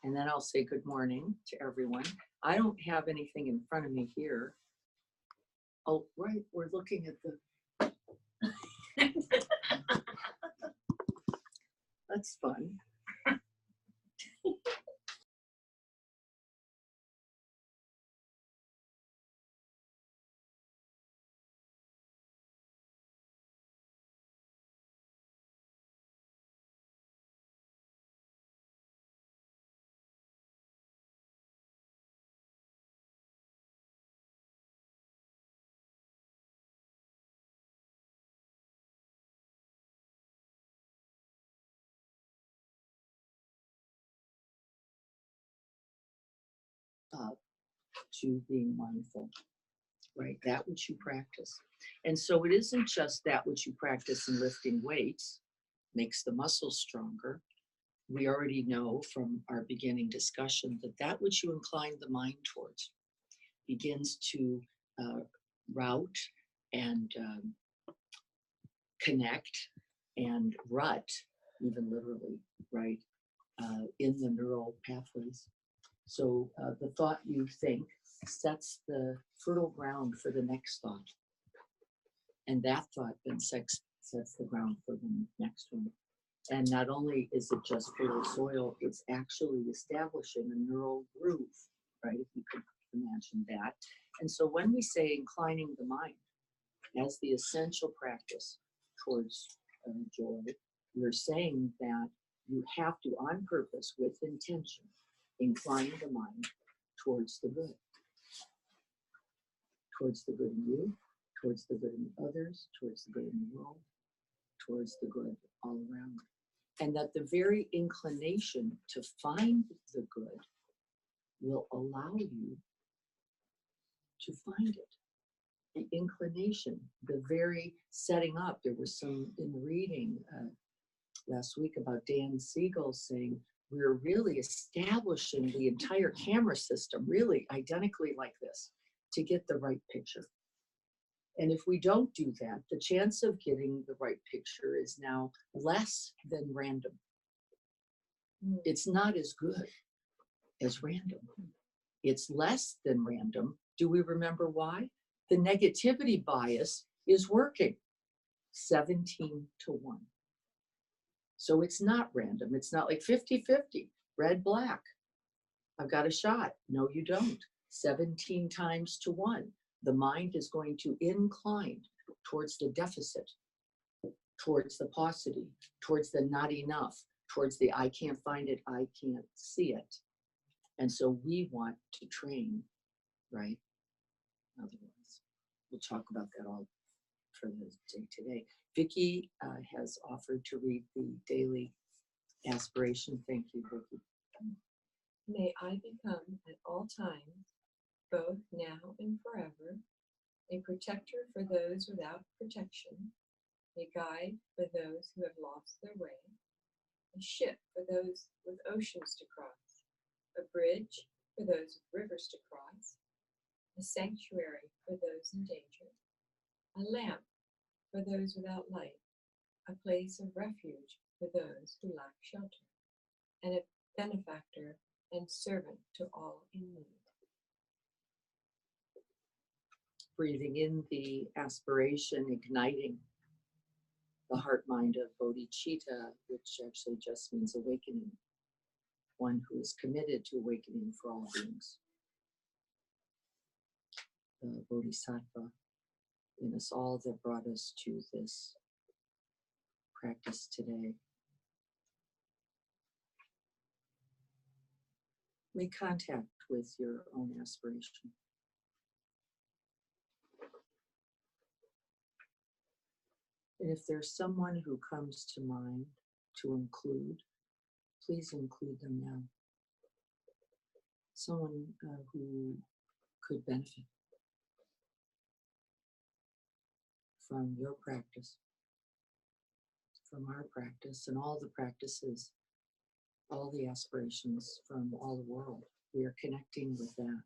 and then I'll say good morning to everyone. I don't have anything in front of me here. Oh, right, we're looking at the, that's fun. To being mindful, right? That which you practice. And so it isn't just that which you practice in lifting weights makes the muscles stronger. We already know from our beginning discussion that that which you incline the mind towards begins to route and connect and rut, even literally, right, in the neural pathways. So the thought you think sets the fertile ground for the next thought. And that thought then sets the ground for the next one. And not only is it just fertile soil, it's actually establishing a neural groove, right? If you could imagine that. And so when we say inclining the mind as the essential practice towards joy, we're saying that you have to, on purpose, with intention, incline the mind towards the good in you, towards the good in others, towards the good in the world, towards the good all around. And that the very inclination to find the good will allow you to find it. The inclination, the very setting up. There was some in the reading last week about Dan Siegel saying, we're really establishing the entire camera system, really identically like this, to get the right picture. And if we don't do that, the chance of getting the right picture is now less than random. It's not as good as random. It's less than random. Do we remember why? The negativity bias is working 17 to 1. So it's not random. It's not like 50-50, red, black. I've got a shot. No, you don't. 17 times to 1. The mind is going to incline towards the deficit, towards the paucity, towards the not enough, towards the I can't find it, I can't see it. And so we want to train, right? Otherwise, we'll talk about that all for the day today. Vicki has offered to read the daily aspiration. Thank you, Vicki. May I become at all times, both now and forever, a protector for those without protection, a guide for those who have lost their way, a ship for those with oceans to cross, a bridge for those with rivers to cross, a sanctuary for those in danger, a lamp for those without light, a place of refuge for those who lack shelter, and a benefactor and servant to all in need. Breathing in the aspiration, igniting the heart mind of bodhicitta, which actually just means awakening, one who is committed to awakening for all beings. The bodhisattva in us all that brought us to this practice today. Make contact with your own aspiration. And if there's someone who comes to mind to include, please include them now. Someone who could benefit from your practice, from our practice, and all the practices, all the aspirations from all the world. We are connecting with that.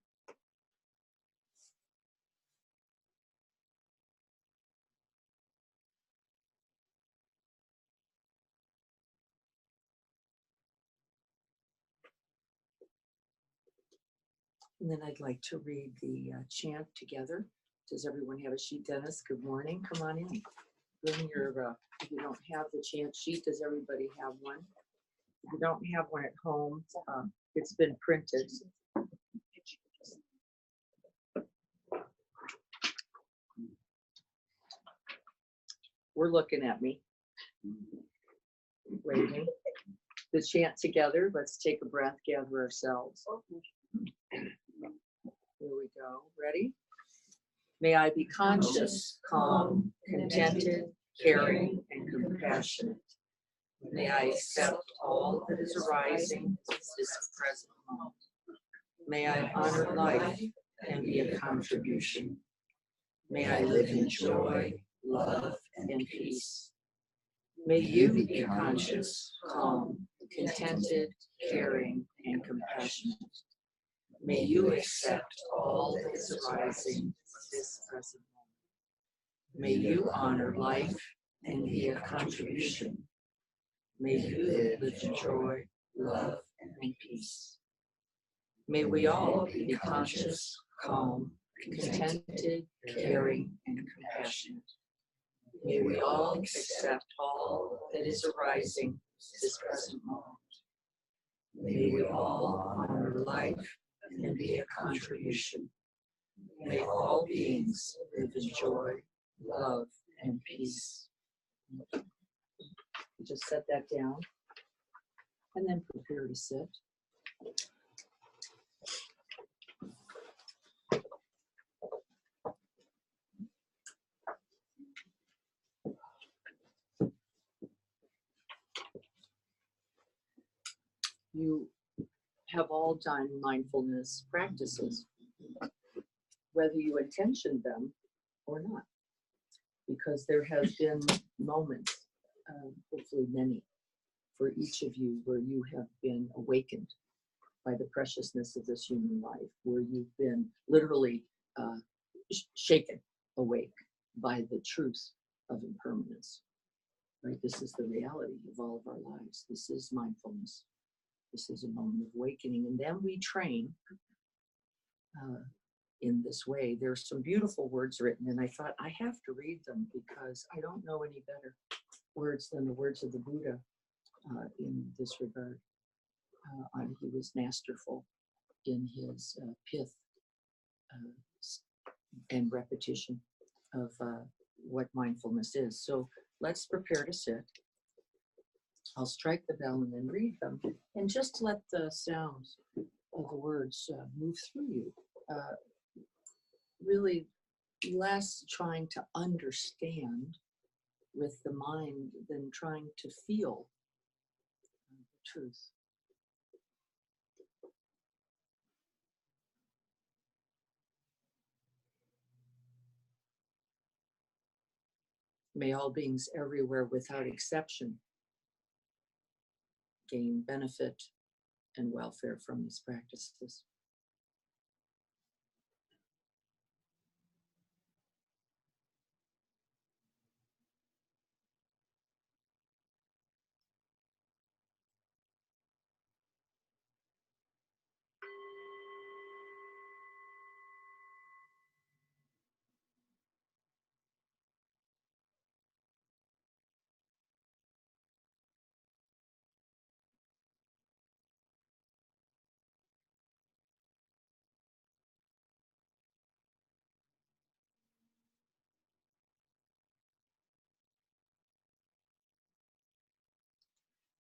And then I'd like to read the chant together. Does everyone have a sheet? Dennis, good morning. Come on in. Bring your, if you don't have the chant sheet, does everybody have one? If you don't have one at home, it's been printed. We're looking at me. Waiting. The chant together. Let's take a breath, gather ourselves. Here we go. Ready? May I be conscious, calm, contented, caring, and compassionate. May I accept all that is arising at this present moment. May I honor life and be a contribution. May I live in joy, love, and peace. May you be conscious, calm, contented, caring, and compassionate. May you accept all that is arising at this present moment. May you honor life and be a contribution. May you live in joy, love, and peace. May we all be conscious, calm, contented, caring, and compassionate. May we all accept all that is arising this present moment. May we all honor life and be a contribution. May all beings live in joy, love, and peace. Just set that down and then prepare to sit. You have all done mindfulness practices, whether you intentioned them or not, because there have been moments, hopefully many, for each of you where you have been awakened by the preciousness of this human life, where you've been literally shaken awake by the truth of impermanence. Right? This is the reality of all of our lives. This is mindfulness. This is a moment of awakening. And then we train in this way. There's some beautiful words written, and I thought I have to read them because I don't know any better words than the words of the Buddha in this regard. He was masterful in his pith and repetition of what mindfulness is. So let's prepare to sit. I'll strike the bell and then read them, and just let the sounds of the words move through you. Really less trying to understand with the mind than trying to feel the truth. May all beings everywhere without exception gain benefit and welfare from these practices.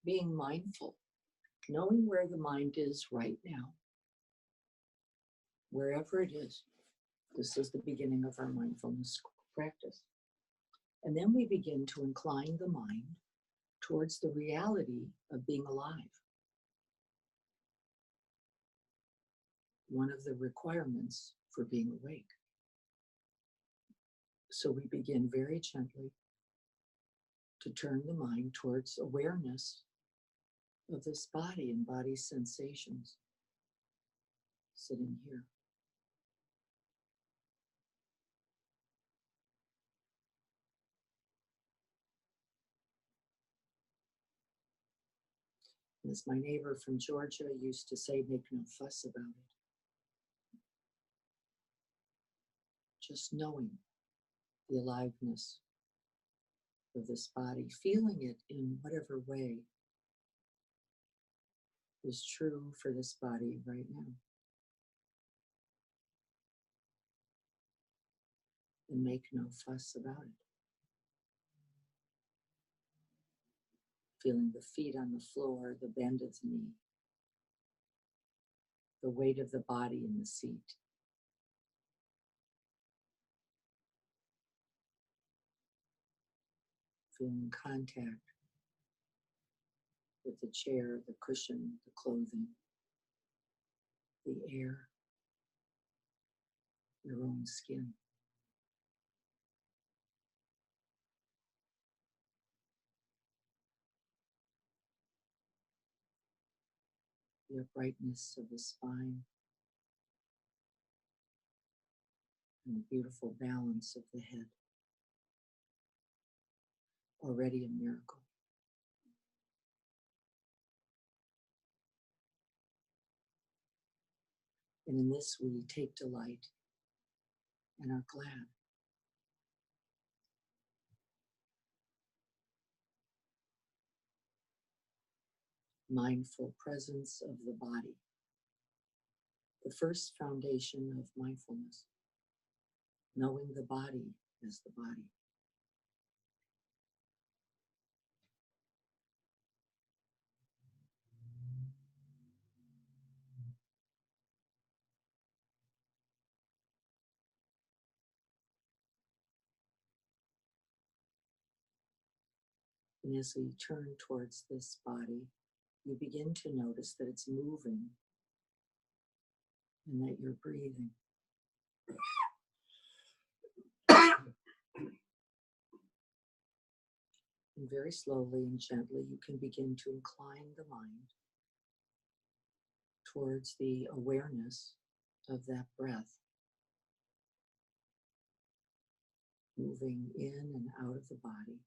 Being mindful, knowing where the mind is right now, wherever it is. This is the beginning of our mindfulness practice. And then we begin to incline the mind towards the reality of being alive. One of the requirements for being awake. So we begin very gently to turn the mind towards awareness of this body and body sensations sitting here. As my neighbor from Georgia used to say, make no fuss about it. just knowing the aliveness of this body, feeling it in whatever way is true for this body right now. And make no fuss about it. Feeling the feet on the floor, the bend of the knee, the weight of the body in the seat. Feeling contact with the chair, the cushion, the clothing, the air, your own skin. The uprightness of the spine and the beautiful balance of the head. Already a miracle. And in this we take delight and are glad. Mindful presence of the body. The first foundation of mindfulness. Knowing the body as the body. And as we turn towards this body, you begin to notice that it's moving and that you're breathing. And very slowly and gently, you can begin to incline the mind towards the awareness of that breath, moving in and out of the body.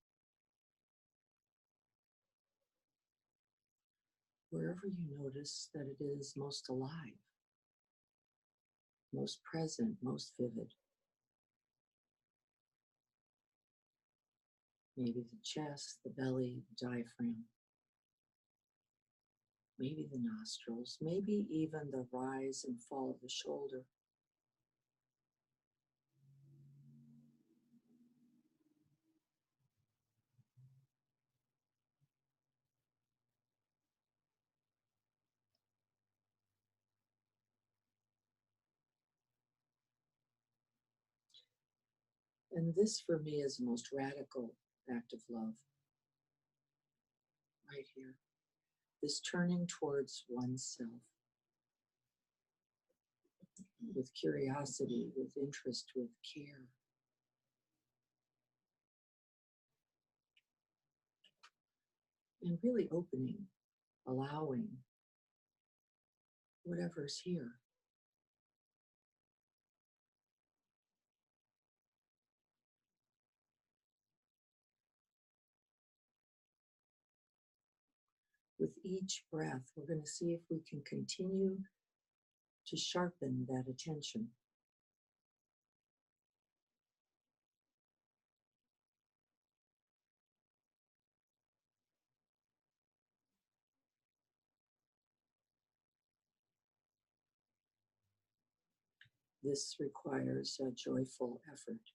Wherever you notice that it is most alive, most present, most vivid. Maybe the chest, the belly, the diaphragm. Maybe the nostrils, maybe even the rise and fall of the shoulder. And this for me is the most radical act of love. Right here. This turning towards oneself with curiosity, with interest, with care. And really opening, allowing whatever's here. With each breath, we're going to see if we can continue to sharpen that attention. This requires a joyful effort.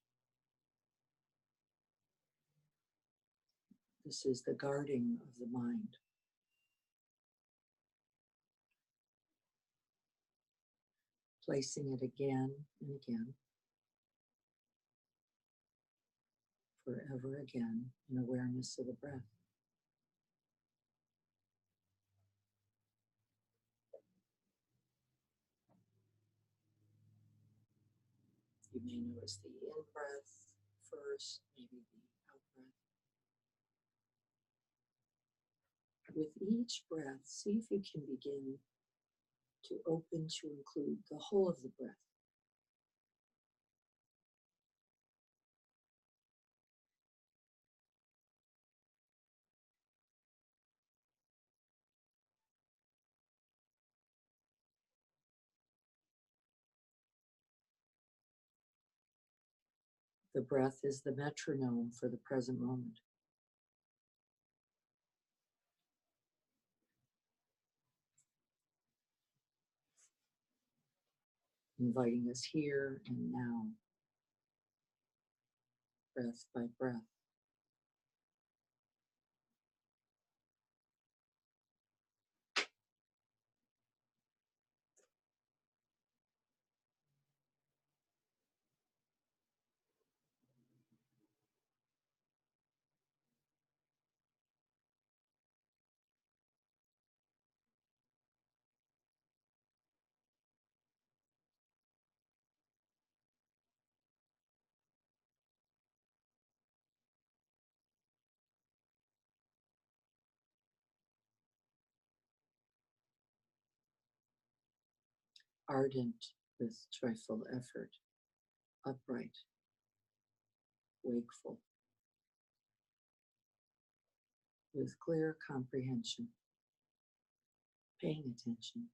This is the guarding of the mind. Placing it again and again, forever again, in awareness of the breath. You may notice the in-breath first, maybe the out-breath. With each breath, see if you can begin to open to include the whole of the breath. The breath is the metronome for the present moment. Inviting us here and now, breath by breath. Ardent with joyful effort, upright, wakeful, with clear comprehension, paying attention.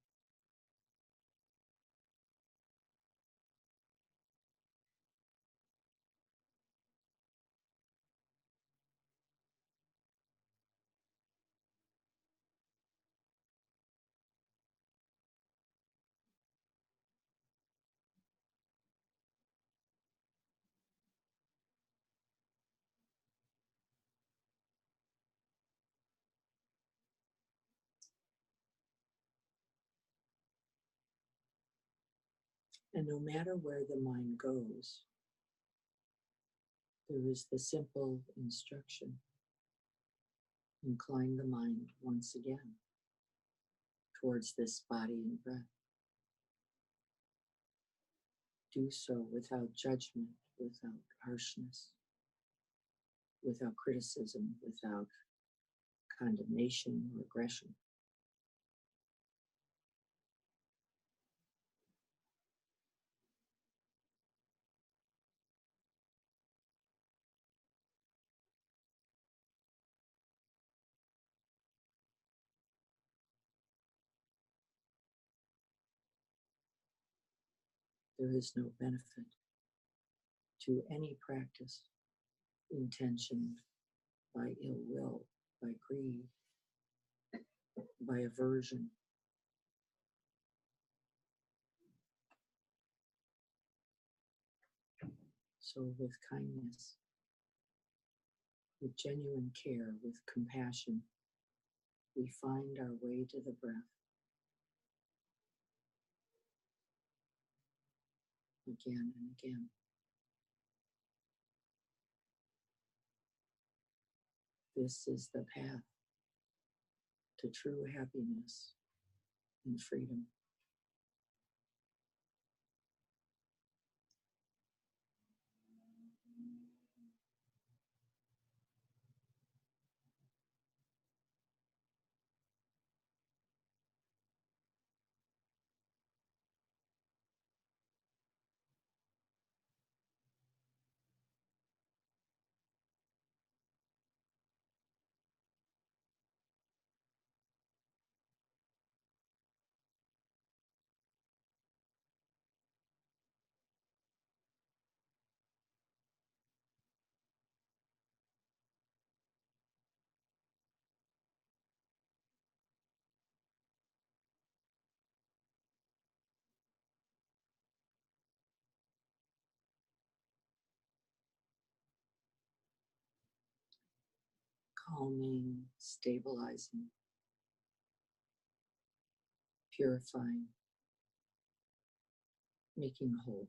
And no matter where the mind goes, there is the simple instruction: incline the mind once again towards this body and breath. Do so without judgment, without harshness, without criticism, without condemnation or aggression. There is no benefit to any practice intentioned by ill will, by greed, by aversion. So with kindness, with genuine care, with compassion, we find our way to the breath again and again. This is the path to true happiness and freedom. Calming, stabilizing, purifying, making whole.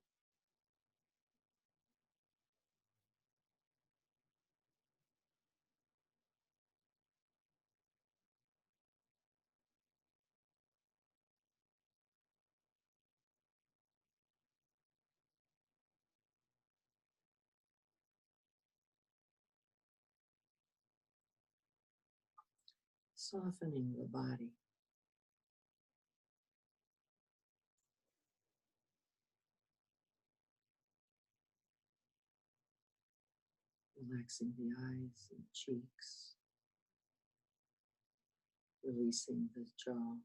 Softening the body, relaxing the eyes and cheeks, releasing the jaw,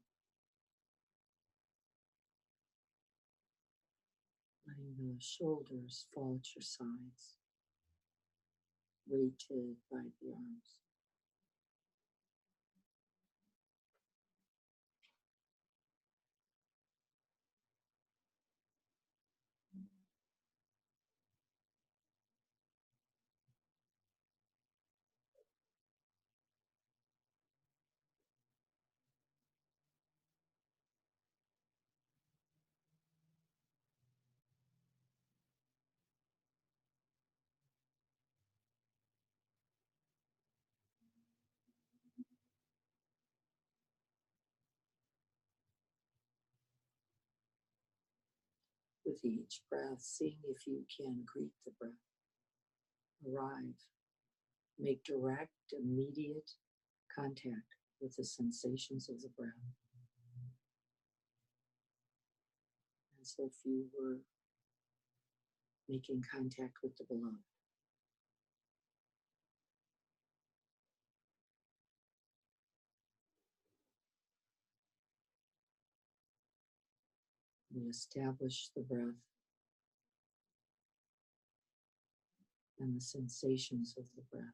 letting the shoulders fall at your sides. weighted by the arms. With each breath, seeing if you can greet the breath, arrive, make direct, immediate contact with the sensations of the breath, as if you were making contact with the beloved. We establish the breath and the sensations of the breath.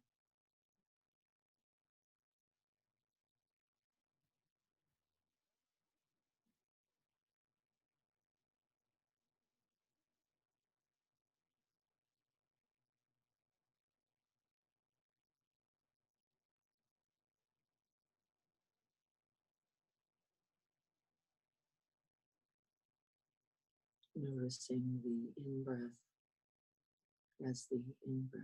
Noticing the in-breath as the in-breath.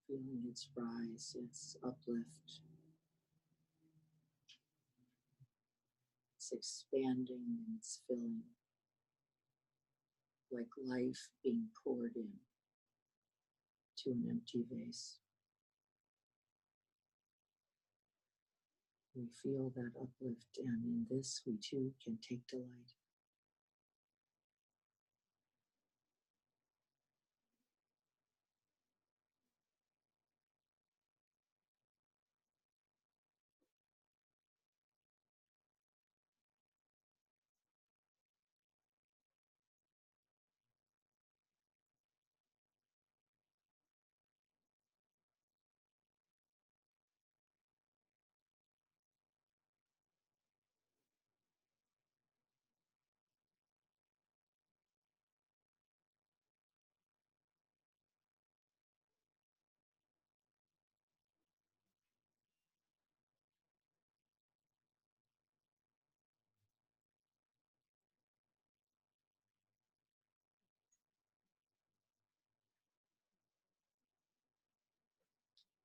Feeling its rise, its uplift. It's expanding and it's filling, like life being poured in to an empty vase. We feel that uplift, and in this we too can take delight.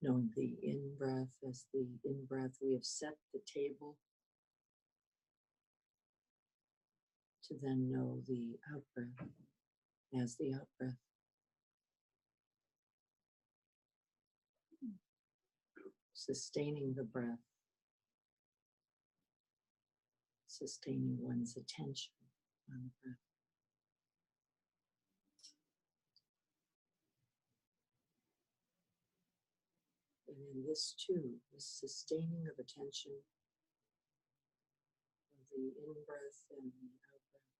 Knowing the in-breath as the in-breath, we have set the table to then know the out-breath as the out-breath. Sustaining the breath, sustaining one's attention on the breath. And in this too, this sustaining of attention of the in-breath and the out-breath.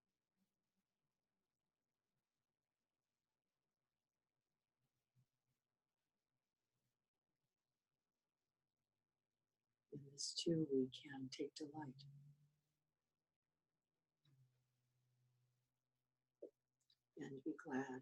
In this too, we can take delight. And be glad.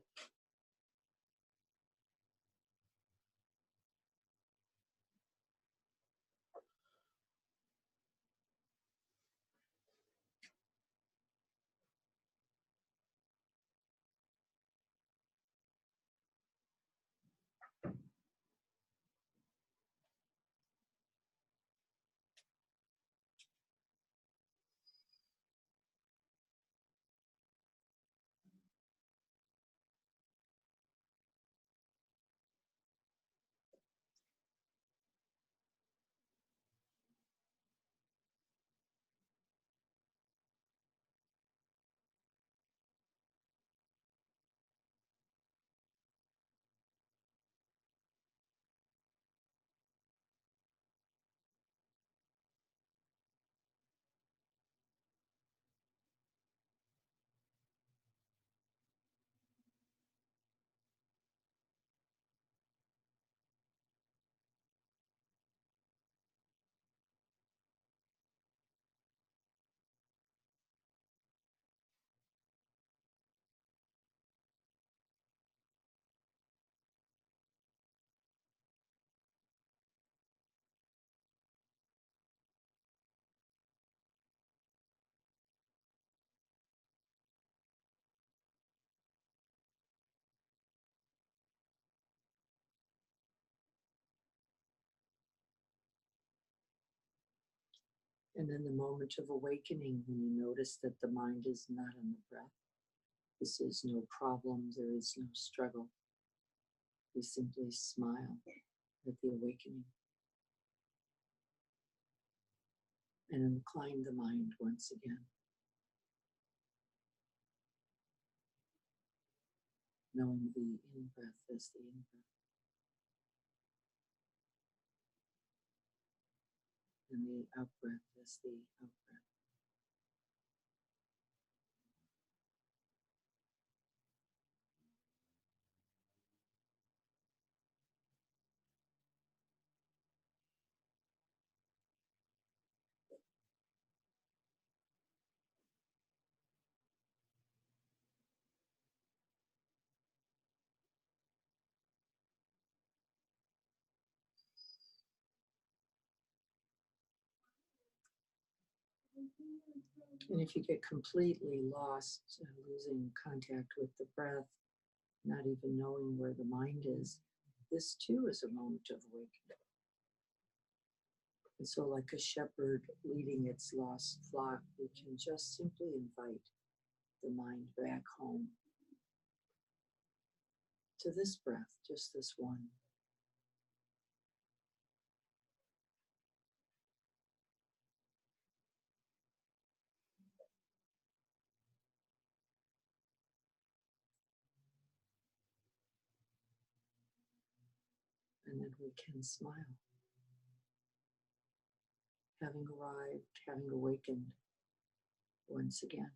And in the moment of awakening, when you notice that the mind is not on the breath, this is no problem, there is no struggle. We simply smile at the awakening and incline the mind once again, knowing the in-breath as the in-breath and the out-breath as the out-breath. And if you get completely lost, losing contact with the breath, not even knowing where the mind is, this too is a moment of awakening. And so, like a shepherd leading its lost flock, we can just simply invite the mind back home to this breath, just this one. And then we can smile, having arrived, having awakened once again.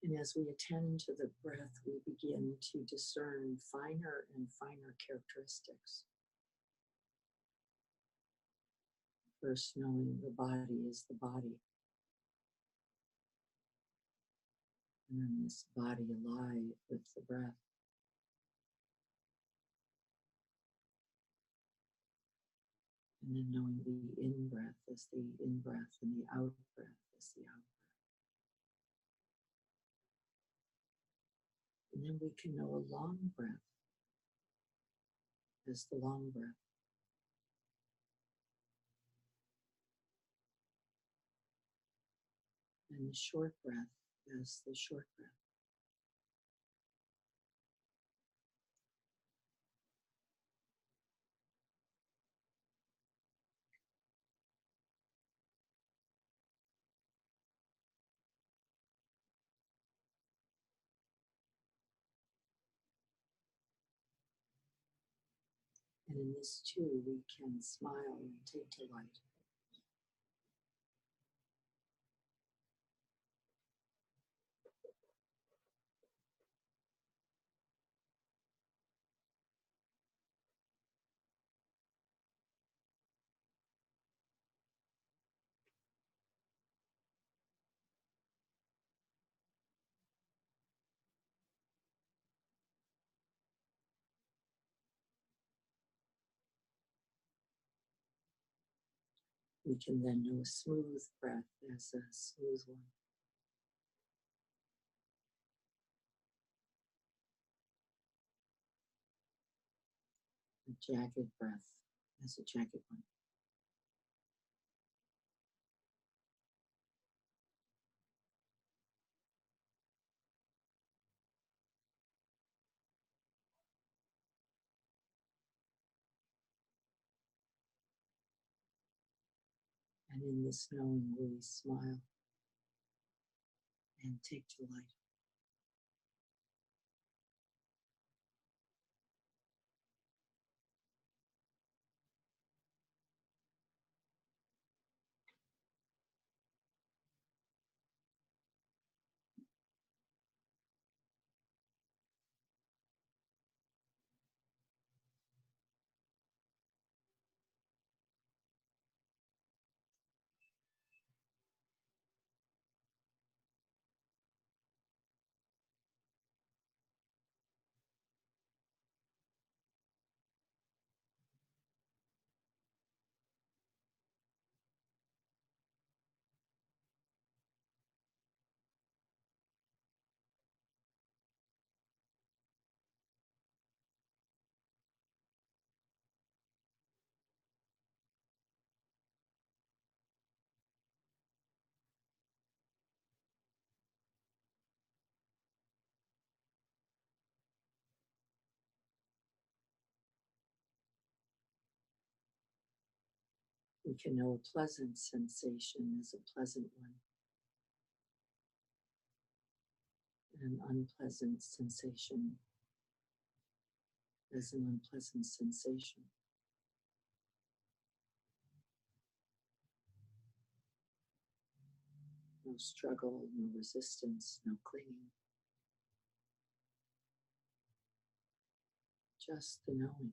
And as we attend to the breath, we begin to discern finer and finer characteristics. First, knowing the body is the body, and then this body alive with the breath. And then knowing the in-breath as the in-breath and the out-breath as the out-breath. And then we can know a long breath as the long breath. And the short breath as the short breath. And in this too, we can smile and take delight. We can then know a smooth breath as a smooth one. A jagged breath as a jagged one. And in this knowing, we smile and take delight. We can know a pleasant sensation as a pleasant one, and an unpleasant sensation as an unpleasant sensation. No struggle, no resistance, no clinging. Just the knowing.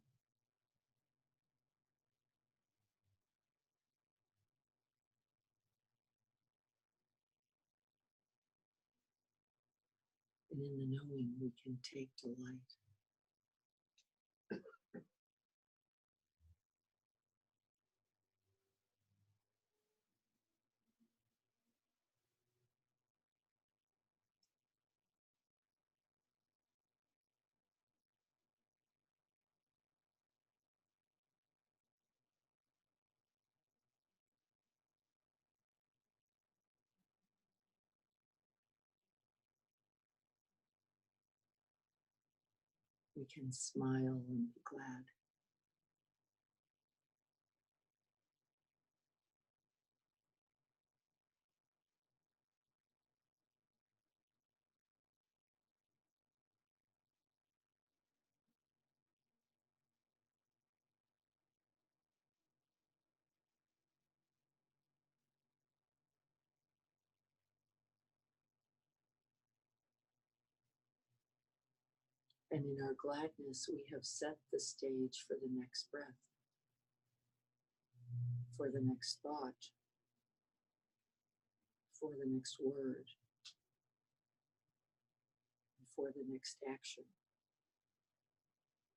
And in the knowing, we can take delight. We can smile and be glad. And in our gladness, we have set the stage for the next breath, for the next thought, for the next word, and for the next action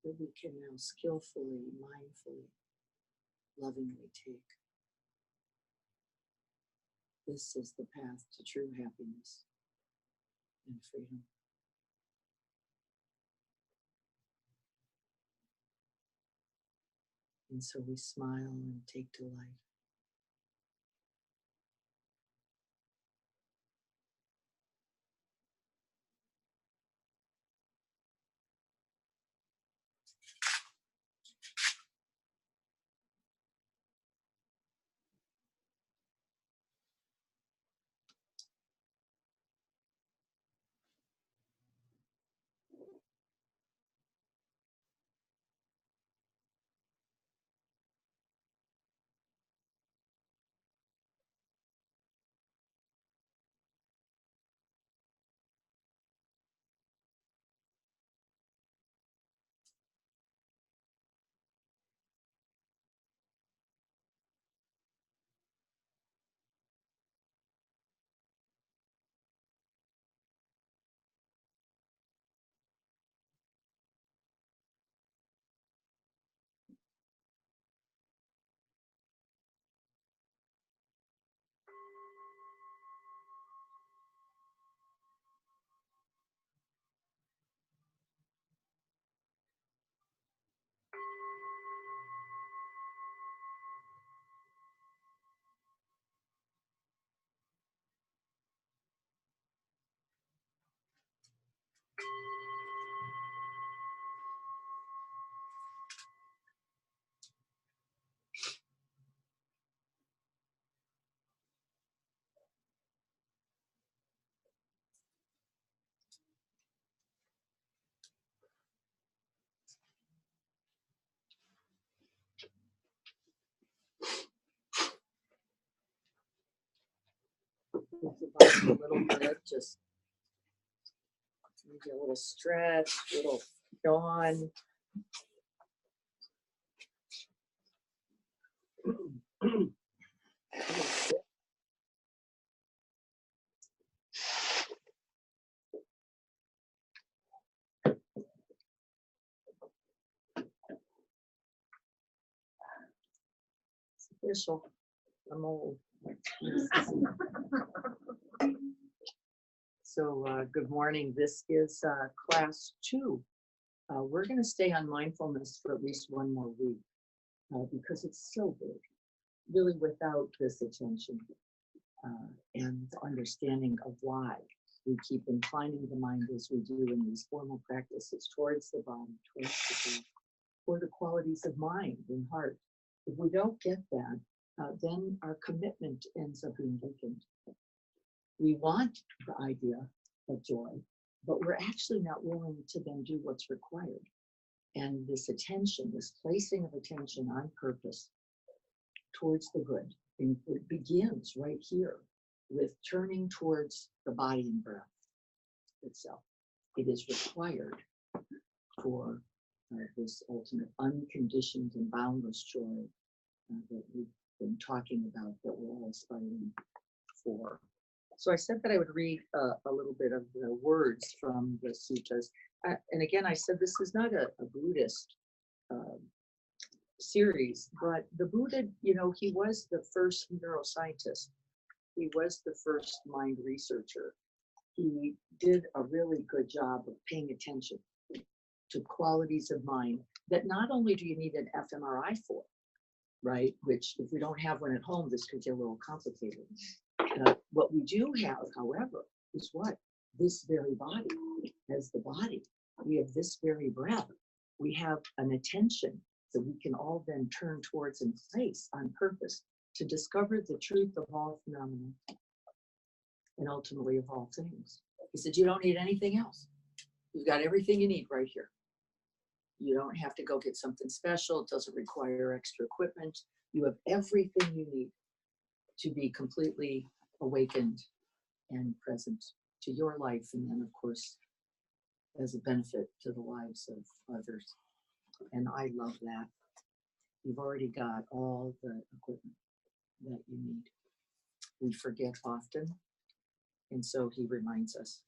that we can now skillfully, mindfully, lovingly take. This is the path to true happiness and freedom. And so we smile and take delight. Move the body a little bit, just maybe a little stretch, a little yawn. It's official. I'm old. So good morning. This is class 2. We're going to stay on mindfulness for at least one more week because it's so big. Really, without this attention and understanding of why we keep inclining the mind as we do in these formal practices towards the body, towards the breath, or the qualities of mind and heart. If we don't get that, then our commitment ends up being weakened. We want the idea of joy, but we're actually not willing to then do what's required. And this attention, this placing of attention on purpose towards the good, and it begins right here with turning towards the body and breath itself. It is required for this ultimate unconditioned and boundless joy that we've been talking about, that we're all aspiring for. So I said that I would read a little bit of the words from the suttas. And again, I said this is not a Buddhist series, but the Buddha, you know, he was the first neuroscientist. He was the first mind researcher. He did a really good job of paying attention to qualities of mind that not only do you need an fMRI for, right? Which if we don't have one at home, this could get a little complicated. What we do have, however, is what? This very body. As the body, we have this very breath. We have an attention that we can all then turn towards and place on purpose to discover the truth of all phenomena and ultimately of all things. He said, you don't need anything else. You've got everything you need right here. You don't have to go get something special. It doesn't require extra equipment. You have everything you need to be completely awakened and present to your life, and then, of course, as a benefit to the lives of others. And I love that. You've already got all the equipment that you need. We forget often, and so he reminds us.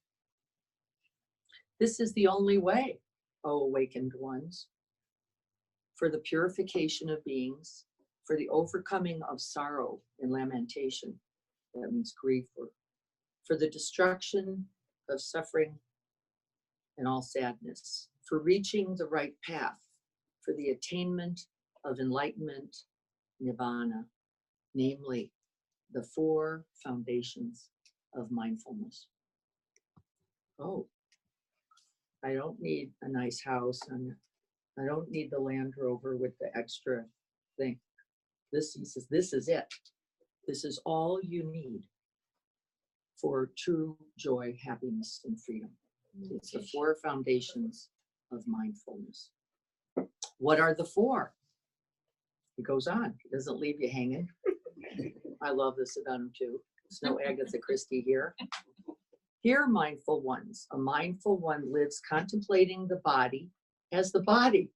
This is the only way, O awakened ones, for the purification of beings, for the overcoming of sorrow and lamentation, that means grief, or for the destruction of suffering and all sadness, for reaching the right path, for the attainment of enlightenment, nirvana, namely the 4 foundations of mindfulness. Oh, I don't need a nice house, and I don't need the Land Rover with the extra thing. This, he says, this is it. This is all you need for true joy, happiness, and freedom. It's the 4 foundations of mindfulness. What are the 4? He goes on. He doesn't leave you hanging. I love this about him too. There's no Agatha Christie here. Here, mindful ones. A mindful one lives contemplating the body as the body.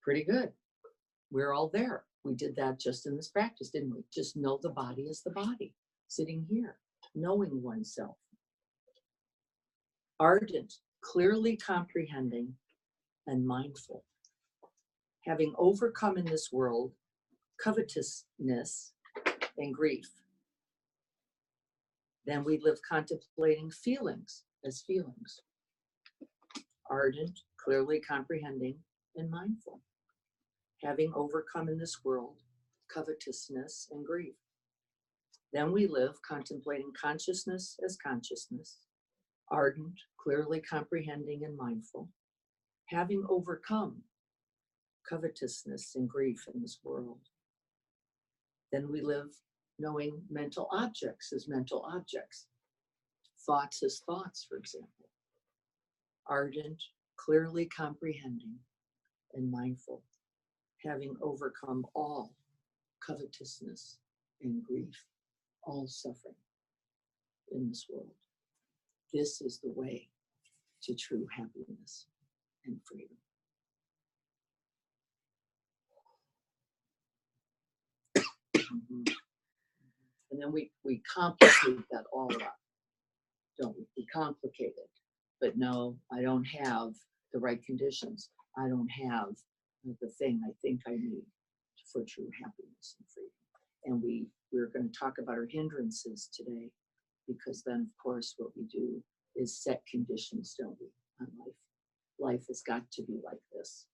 Pretty good. We're all there. We did that just in this practice, didn't we? Just know the body as the body, sitting here, knowing oneself. Ardent, clearly comprehending, and mindful. Having overcome in this world covetousness and grief. Then we live contemplating feelings as feelings. Ardent, clearly comprehending, and mindful. Having overcome in this world covetousness and grief. Then we live contemplating consciousness as consciousness. Ardent, clearly comprehending, and mindful. Having overcome covetousness and grief in this world. Then we live knowing mental objects as mental objects. Thoughts as thoughts, for example. Ardent, clearly comprehending, and mindful. Having overcome all covetousness and grief, all suffering in this world. This is the way to true happiness and freedom. And then we complicate that all up, don't we? We complicate it. But no, I don't have the right conditions. I don't have the thing I think I need for true happiness and freedom. And we're going to talk about our hindrances today, because then, of course, what we do is set conditions, don't we, on life. Life has got to be like this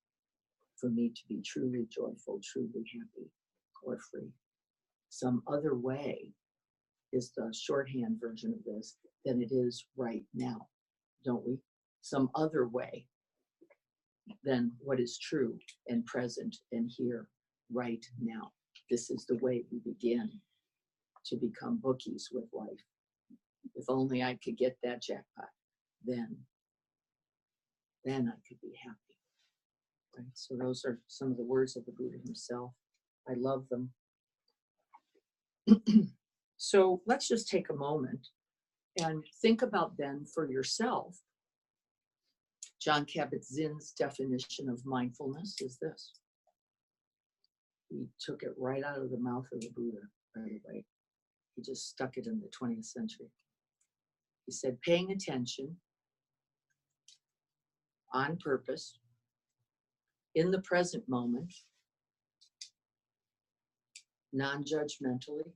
for me to be truly joyful, truly happy, or free. Some other way is the shorthand version of this than it is right now, don't we? Some other way than what is true and present and here right now. This is the way we begin to become bookies with life. If only I could get that jackpot, then I could be happy. Right? So those are some of the words of the Buddha himself. I love them. So let's just take a moment and think about then for yourself. John Kabat-Zinn's definition of mindfulness is this. He took it right out of the mouth of the Buddha, by the way. He just stuck it in the 20th century. He said, paying attention on purpose, in the present moment, non-judgmentally,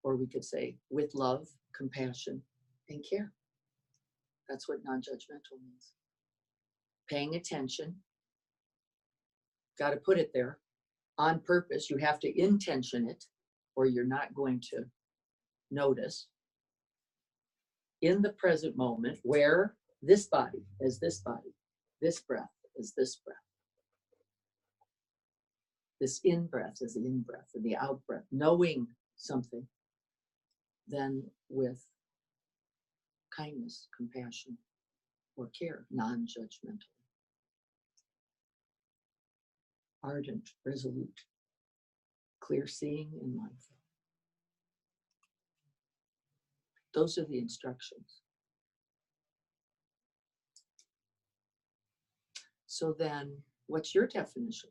or we could say with love, compassion, and care. That's what non-judgmental means. Paying attention, got to put it there, on purpose. You have to intention it, or you're not going to notice. In the present moment, where this body is this body, this breath is this breath. This in-breath is the in-breath and the out-breath, knowing something, then with kindness, compassion, or care, non-judgmental. Ardent, resolute, clear-seeing, and mindful. Those are the instructions. So then, what's your definition?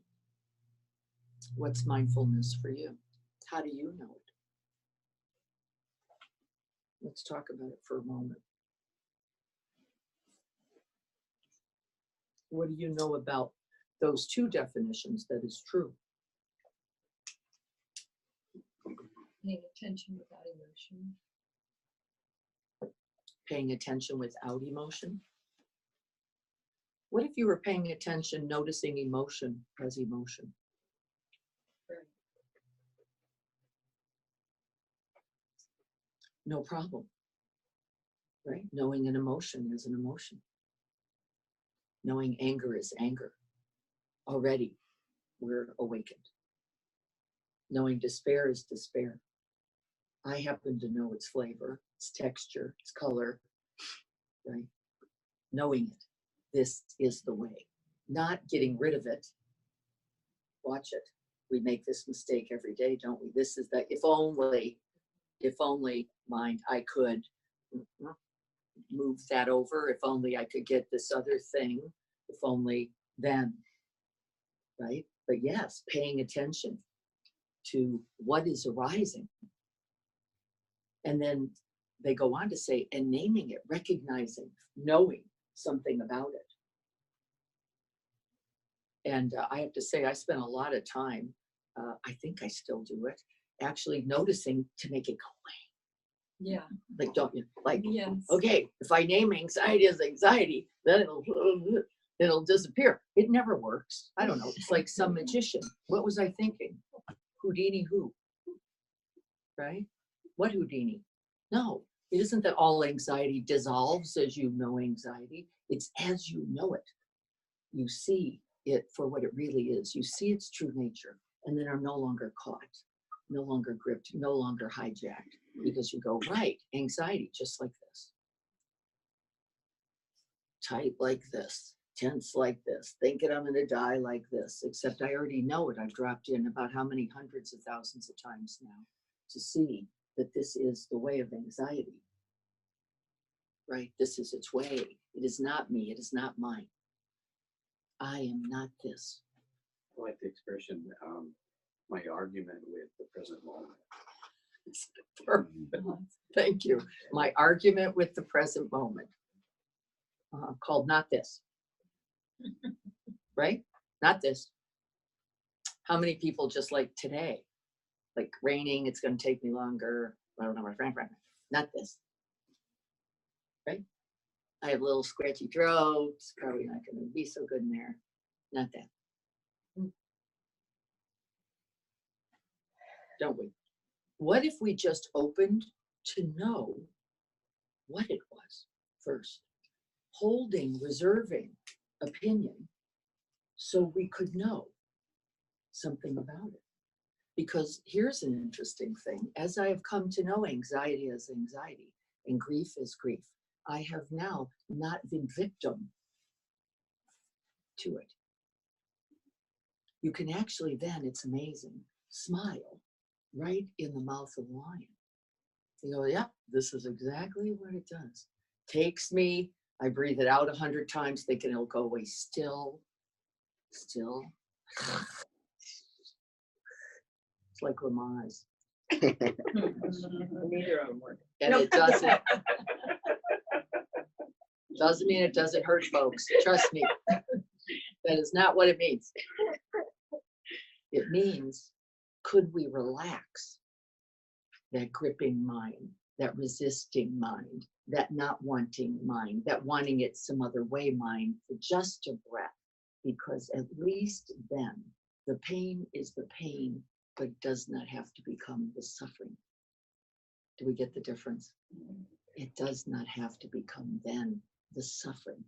What's mindfulness for you? How do you know it? Let's talk about it for a moment. What do you know about those two definitions that is true? Paying attention without emotion. Paying attention without emotion? What if you were paying attention, noticing emotion as emotion? Right. No problem, right? Knowing an emotion is an emotion. Knowing anger is anger. Already, we're awakened. Knowing despair is despair. I happen to know its flavor, its texture, its color, right? Knowing it. This is the way. Not getting rid of it. Watch it. We make this mistake every day, don't we? This is the if only mind, I could move that over. If only I could get this other thing. If only then, right? But yes, paying attention to what is arising. And then they go on to say, and naming it, recognizing, knowing something about it. And I have to say, I spent a lot of time, I think I still do it, actually noticing to make it go away. Yeah. Like, don't you? Like, Yes. okay, if I name anxiety as anxiety, then it'll disappear. It never works. I don't know. It's like some magician. What was I thinking? Houdini who? Right? What Houdini? No, it isn't that all anxiety dissolves as you know anxiety. It's as you know it. You see it for what it really is. You see its true nature, and then are no longer caught, no longer gripped, no longer hijacked, because you go, right, anxiety, just like this. Tight like this, tense like this, thinking I'm gonna die like this, except I already know it. I've dropped in about how many hundreds of thousands of times now to see that this is the way of anxiety. Right? This is its way. It is not me. It is not mine. I am not this. I like the expression, my argument with the present moment. Perfect. Thank you. My argument with the present moment. Called not this. Right? Not this. How many people just like today? Like raining, it's going to take me longer. I don't know, my friend. Not this. Right? I have a little scratchy throat. It's probably not going to be so good in there. Not that. Don't we? What if we just opened to know what it was first? Holding, reserving opinion so we could know. something about it. Because here's an interesting thing. As I have come to know anxiety as anxiety and grief as grief, I have now not been victim to it. You can actually then, it's amazing, smile right in the mouth of the lion. You go, yeah, this is exactly what it does. Takes me, I breathe it out 100 times, thinking it'll go away. Still. It's like Lamaze. Neither of them work. And it doesn't mean it doesn't hurt, folks. Trust me. That is not what it means. It means, could we relax that gripping mind, that resisting mind, that not wanting mind, that wanting it some other way mind for just a breath? Because at least then the pain is the pain, but it does not have to become the suffering. Do we get the difference? It does not have to become then the suffering.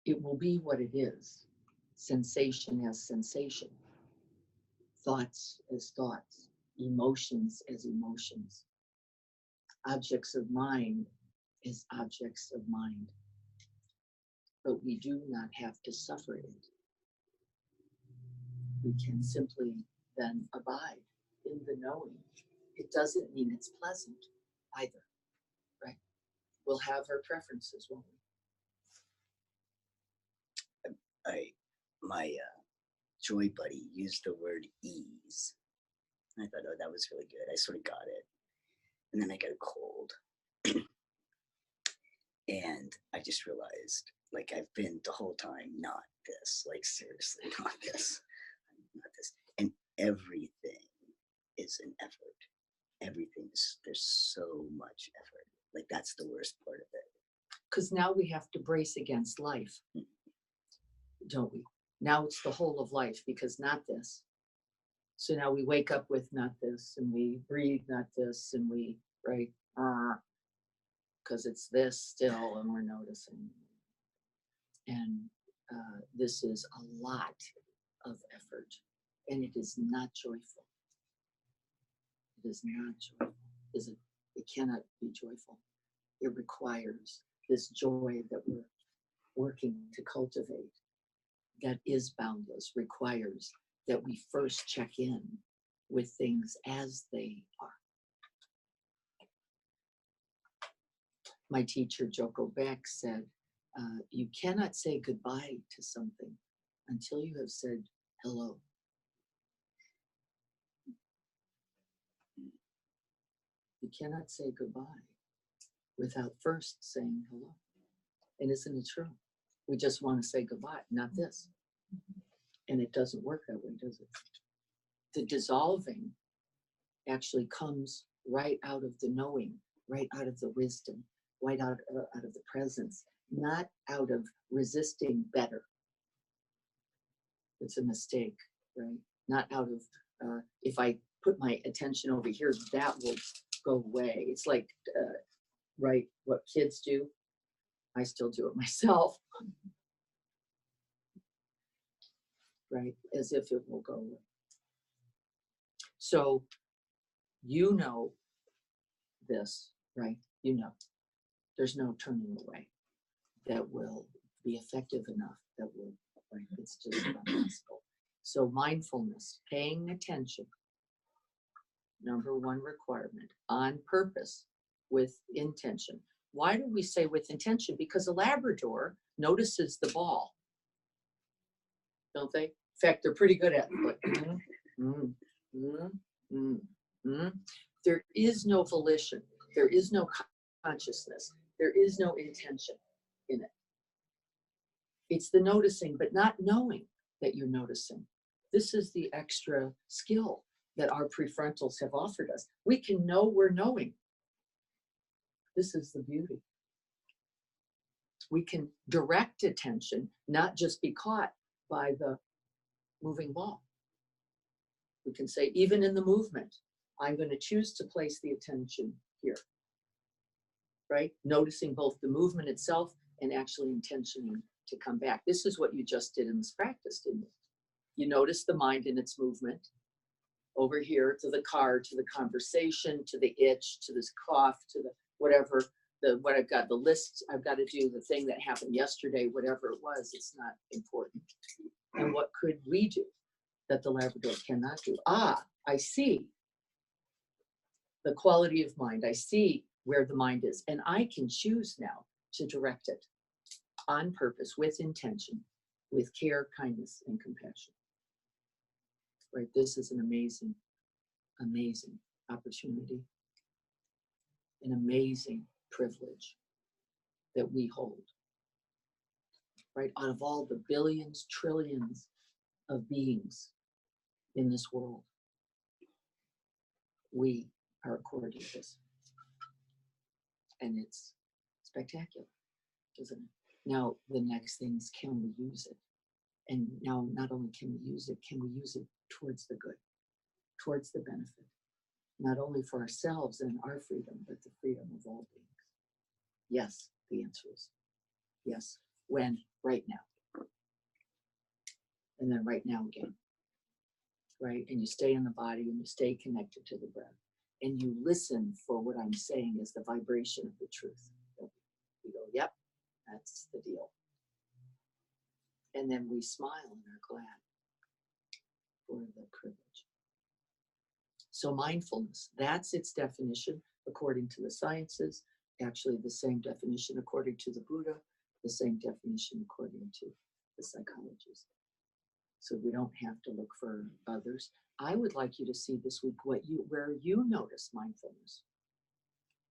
It will be what it is. Sensation as sensation. Thoughts as thoughts. Emotions as emotions. Objects of mind as objects of mind. But we do not have to suffer it. We can simply then abide in the knowing. It doesn't mean it's pleasant either, right? We'll have our preferences, won't we? My joy buddy used the word ease. I thought, oh, that was really good. I sort of got it. And then I got a cold. And I just realized, like, I've been the whole time not this, like, seriously, not this, not this. And everything is an effort. There's so much effort. Like, that's the worst part of it. Because now we have to brace against life, don't we? Now it's the whole of life, because not this. So now we wake up with not this, and we breathe not this, and we, right, because it's this still, and we're noticing. And this is a lot of effort, and it is not joyful. It is not joyful, is it? It cannot be joyful. It requires this joy that we're working to cultivate, that is boundless, requires that we first check in with things as they are. My teacher, Joko Beck, said, you cannot say goodbye to something until you have said hello. You cannot say goodbye without first saying hello. And isn't it true? We just want to say goodbye, not this. And it doesn't work that way, does it? The dissolving actually comes right out of the knowing, right out of the wisdom, right out of the presence, not out of resisting better. It's a mistake, right? Not out of, if I put my attention over here, that will go away. It's like, right, what kids do. I still do it myself. Right, as if it will go away. So you know this, right? You know, there's no turning away that will be effective enough, that will, right? It's just not possible. So mindfulness, paying attention, number one requirement, on purpose, with intention. Why do we say with intention? Because a Labrador notices the ball, don't they? In fact, they're pretty good at it. There is no volition. There is no consciousness. There is no intention in it. It's the noticing, but not knowing that you're noticing. This is the extra skill that our prefrontals have offered us. We can know we're knowing. This is the beauty. We can direct attention, not just be caught by the moving ball. We can say, even in the movement, I'm going to choose to place the attention here, right? Noticing both the movement itself and actually intentioning to come back. This is what you just did in this practice, didn't you? You notice the mind in its movement. Over here to the car, to the conversation, to the itch, to this cough, to the whatever, what I've got, the list I've got to do, the thing that happened yesterday, whatever it was, it's not important. And what could we do that the Labrador cannot do? Ah, I see the quality of mind. I see where the mind is, and I can choose now to direct it on purpose, with intention, with care, kindness, and compassion. Right? This is an amazing, amazing opportunity, an amazing privilege that we hold. Right? Out of all the billions, trillions of beings in this world, we are accorded this. And it's spectacular, isn't it? Now, the next thing is, can we use it? And now, not only can we use it towards the good, towards the benefit, not only for ourselves and our freedom, but the freedom of all beings? Yes, the answer is yes. When? Right now. And then right now again. Right? And you stay in the body and you stay connected to the breath. And you listen for what I'm saying is the vibration of the truth. You go, yep, that's the deal. And then we smile and are glad for the privilege. So mindfulness, that's its definition according to the sciences, actually the same definition according to the Buddha, the same definition according to the psychologists. So we don't have to look for others. I would like you to see this week where you notice mindfulness.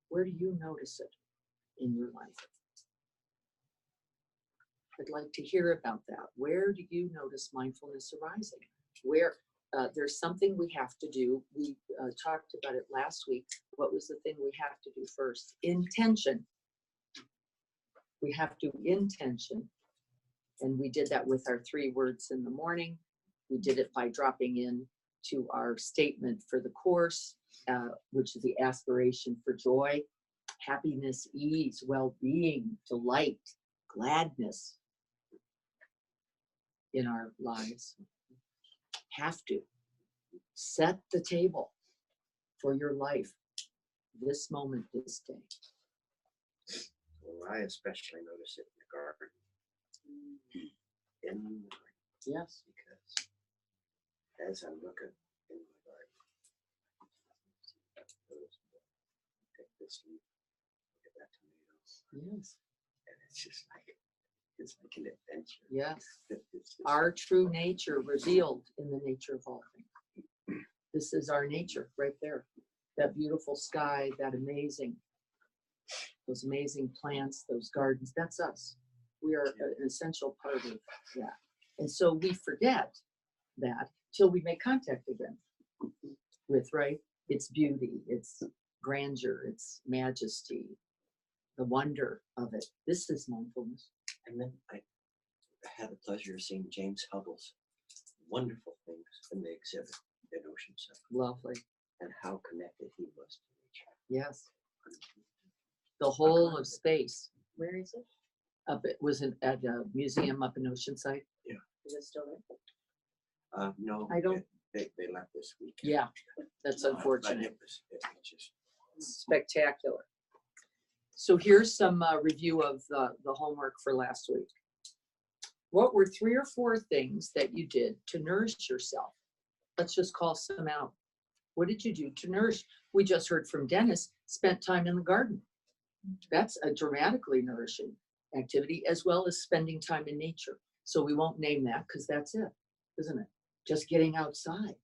Where do you notice it in your life? I'd like to hear about that. Where do you notice mindfulness arising? Where there's something we have to do. We talked about it last week. What was the thing we have to do first? Intention. We have to intention. And we did that with our 3 words in the morning. We did it by dropping in to our statement for the course, which is the aspiration for joy, happiness, ease, well-being, delight, gladness in our lives. Have to set the table for your life this moment, this day. Well, I especially notice it in the garden. In the garden. Yes. Because as I'm looking in my garden, take this leaf, look at that tomato, Yes. and it's just like, it's like an adventure. Yes. It's just, Our true nature revealed in the nature of all things. This is our nature right there. That beautiful sky, those amazing plants, those gardens, that's us. We are an essential part of that. And so we forget that till we make contact again with, right? Its beauty, its grandeur, its majesty, the wonder of it. This is mindfulness. and then I had the pleasure of seeing James Hubble's wonderful things in the exhibit in Oceanside, Lovely. and how connected he was to nature. Yes. The whole of space. Where is it? It was at a museum up in Oceanside. Yeah. Is it still there? No, I don't- They left this week. Yeah, that's unfortunate. It was just Spectacular. So here's some review of the homework for last week. What were 3 or 4 things that you did to nourish yourself? Let's just call some out. What did you do to nourish? We just heard from Dennis, spent time in the garden. That's a dramatically nourishing activity, as well as spending time in nature. So we won't name that because that's it, isn't it? Just getting outside,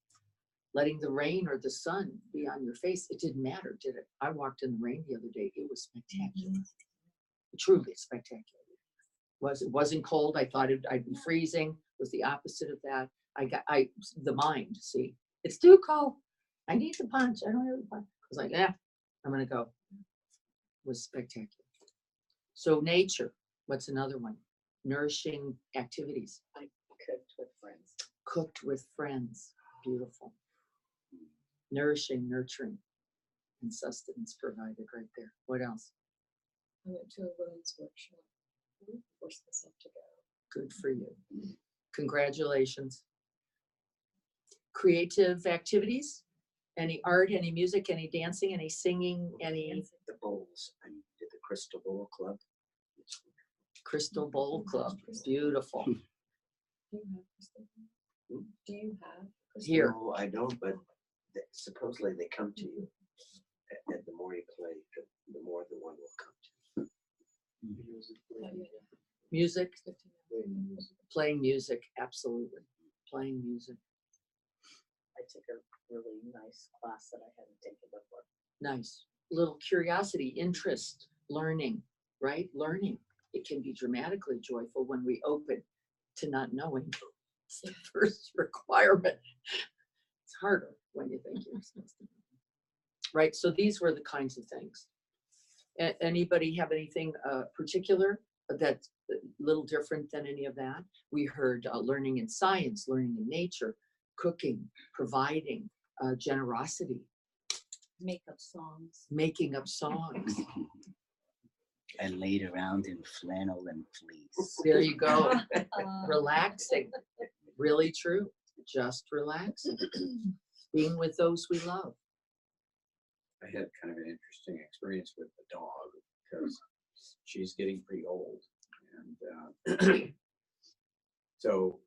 letting the rain or the sun be on your face. It didn't matter, did it? I walked in the rain the other day. It was spectacular. Truly spectacular. It wasn't cold. I thought I'd be freezing. It was the opposite of that. The mind, see, it's too cold. I need the punch. I don't have the punch. I was like, I'm gonna go. It was spectacular. So nature, what's another one? Nourishing activities. I cooked with friends. Cooked with friends. Beautiful. Nourishing, nurturing, and sustenance provided right there. What else? I went to a women's workshop. Forced myself to go. Good for you. Congratulations. Creative activities? Any art, any music, any dancing, any singing, any The bowls. I did the Crystal Bowl Club. It's crystal bowl club? Beautiful. Do you have crystal ball? Do you have crystal Here. No, I don't, but supposedly they come to you. And the more you play, the more the one will come to you. Music, playing music, absolutely. Playing music. I took a really nice class that I hadn't taken before. Nice. Little curiosity, interest, learning, right? Learning. It can be dramatically joyful when we open to not knowing. It's the first requirement. It's harder when you think you're supposed to know. Right? So these were the kinds of things. Anybody have anything particular that's a little different than any of that? We heard learning in science, learning in nature, cooking, providing, generosity, Make up songs. making up songs. I laid around in flannel and fleece. There you go. Relaxing. Really true. Just relaxing. Being with those we love. I had kind of an interesting experience with the dog because she's getting pretty old, and so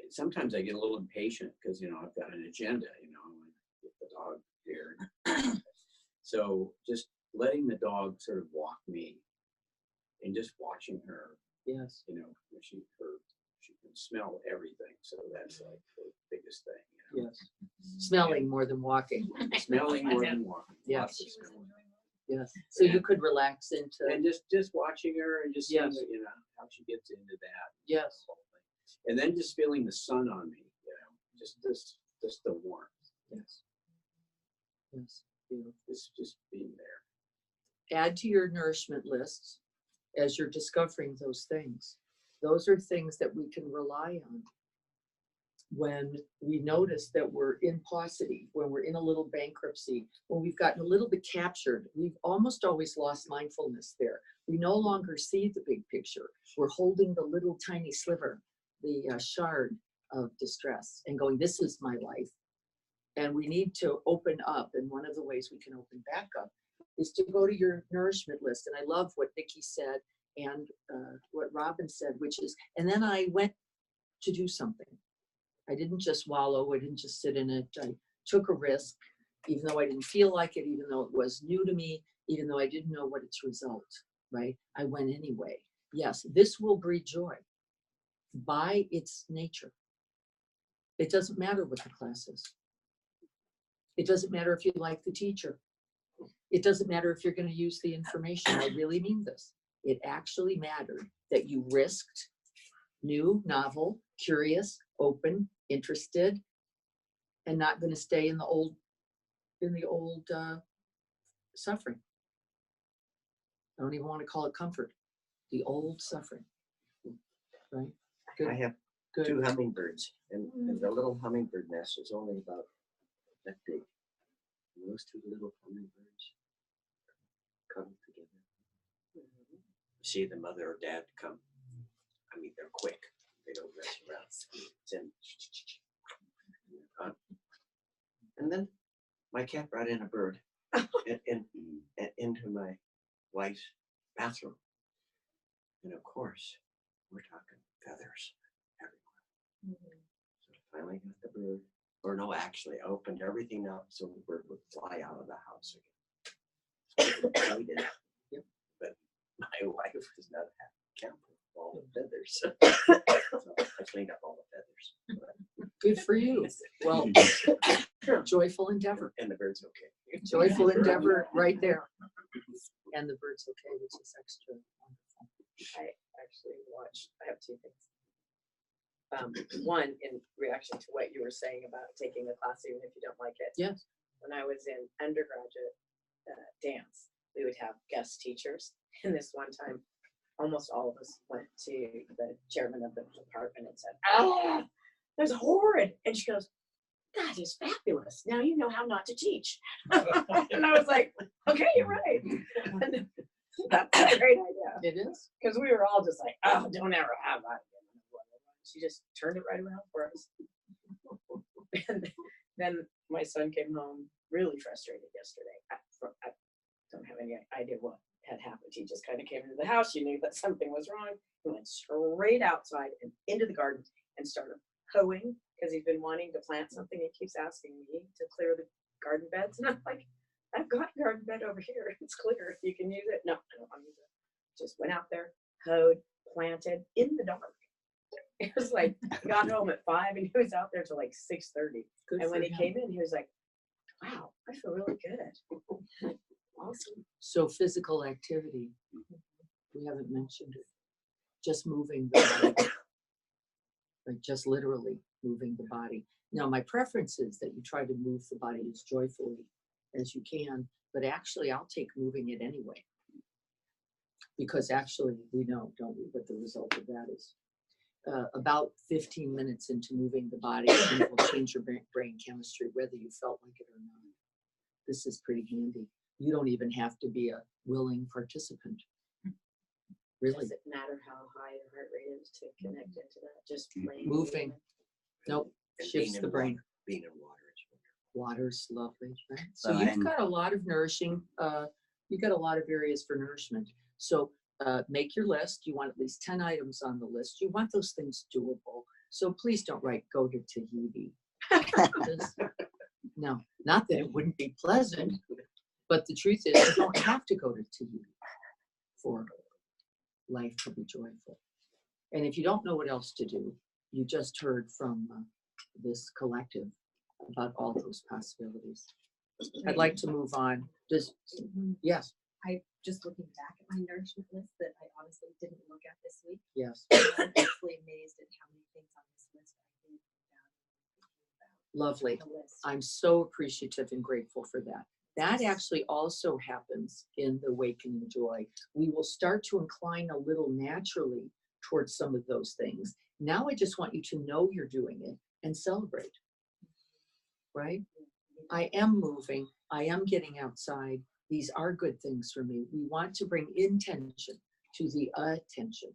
sometimes I get a little impatient because I've got an agenda. I want to get the dog here, so just letting the dog sort of walk me, and just watching her. Yes. When she can smell everything, so that's like the biggest thing. Yes. Smelling more than walking. Smelling more than walking. Yes. Lots of smelling. Yes. So you could relax into. And just watching her and just seeing Yes. how she gets into that Yes. whole thing. And then just feeling the sun on me, just the warmth, Yes. Yes. Beautiful. just being there. Add to your nourishment lists as you're discovering those things. Those are things that we can rely on when we notice that we're in paucity, when we're in a little bankruptcy, when we've gotten a little bit captured. We've almost always lost mindfulness there. We no longer see the big picture. We're holding the little tiny sliver, the shard of distress, and going, this is my life. And we need to open up. And one of the ways we can open back up is to go to your nourishment list. And I love what Nikki said and what Robin said, which is, and then I went to do something. I didn't just wallow, I didn't just sit in it. I took a risk, even though I didn't feel like it, even though it was new to me, even though I didn't know what its result, right? I went anyway. Yes, this will breed joy by its nature. It doesn't matter what the class is. It doesn't matter if you like the teacher. It doesn't matter if you're going to use the information. I really mean this. It actually mattered that you risked new, novel, curious, open, interested, and not going to stay in the old suffering. I don't even want to call it comfort. The old suffering, right? Good. I have Good. 2 hummingbirds, and the little hummingbird nest is only about that big. And those 2 little hummingbirds come together. See the mother or dad come. I mean, they're quick. They don't mess around. It's in. And then my cat brought in a bird into my wife's bathroom. And of course, we're talking feathers everywhere. So I finally got the bird. Or no, actually, I opened everything up so the bird would fly out of the house again. So we did. But my wife was not a camper with all the feathers. So I cleaned up all the feathers. Good for you. Well, joyful endeavor. And the bird's okay. Joyful endeavor right there. And the bird's okay, which is extra wonderful. I actually watched, I have 2 things. One, in reaction to what you were saying about taking a class even if you don't like it. Yes. When I was in undergraduate dance, we would have guest teachers. And this one time, almost all of us went to the chairman of the department and said, "Ah, that's horrid." And she goes, "That is fabulous. Now you know how not to teach." And I was like, okay, you're right. And that's a great idea. It is. Because we were all just like, "Oh, don't ever have that again." She just turned it right around for us. And then my son came home really frustrated yesterday. I don't have any idea what had happened. He just kind of came into the house. He knew that something was wrong. He went straight outside and into the garden and started hoeing because he's been wanting to plant something. He keeps asking me to clear the garden beds. And I'm like, I've got a garden bed over here. It's clear. You can use it. No, I don't want to use it. Just went out there, hoed, planted in the dark. It was like, he got home at 5 and he was out there till like 6:30. Good And for when he him. came in, he was like, wow, I feel really good. Awesome. So physical activity, we haven't mentioned it. Just moving the body, like just literally moving the body. Now, my preference is that you try to move the body as joyfully as you can, but actually I'll take moving it anyway. Because actually we know, don't we, what the result of that is. About 15 minutes into moving the body, it will change your brain chemistry, whether you felt like it or not. This is pretty handy. You don't even have to be a willing participant. Really. Does it matter how high your heart rate is to connect into that? Just plain Moving. movement? Nope. And Shifts being the in brain. water, being in water is wonderful. Water's lovely, right? So Well, you've and- got a lot of nourishing, you've got a lot of areas for nourishment. So make your list. You want at least 10 items on the list. You want those things doable. So please don't write go to Tahiti. Because- No, not that it wouldn't be pleasant, but the truth is you don't have to go to Tahiti for life to be joyful. And if you don't know what else to do, you just heard from this collective about all those possibilities. I'd like to move on. Yes, I just looking back at my nourishment list that I honestly didn't look at this week. yes. I'm actually amazed at how many things on this list I did Lovely. without the list. I'm so appreciative and grateful for that. That actually also happens in the Awakening Joy. We will start to incline a little naturally towards some of those things. Now I just want you to know you're doing it and celebrate, right? I am moving. I am getting outside. These are good things for me. We want to bring intention to the attention.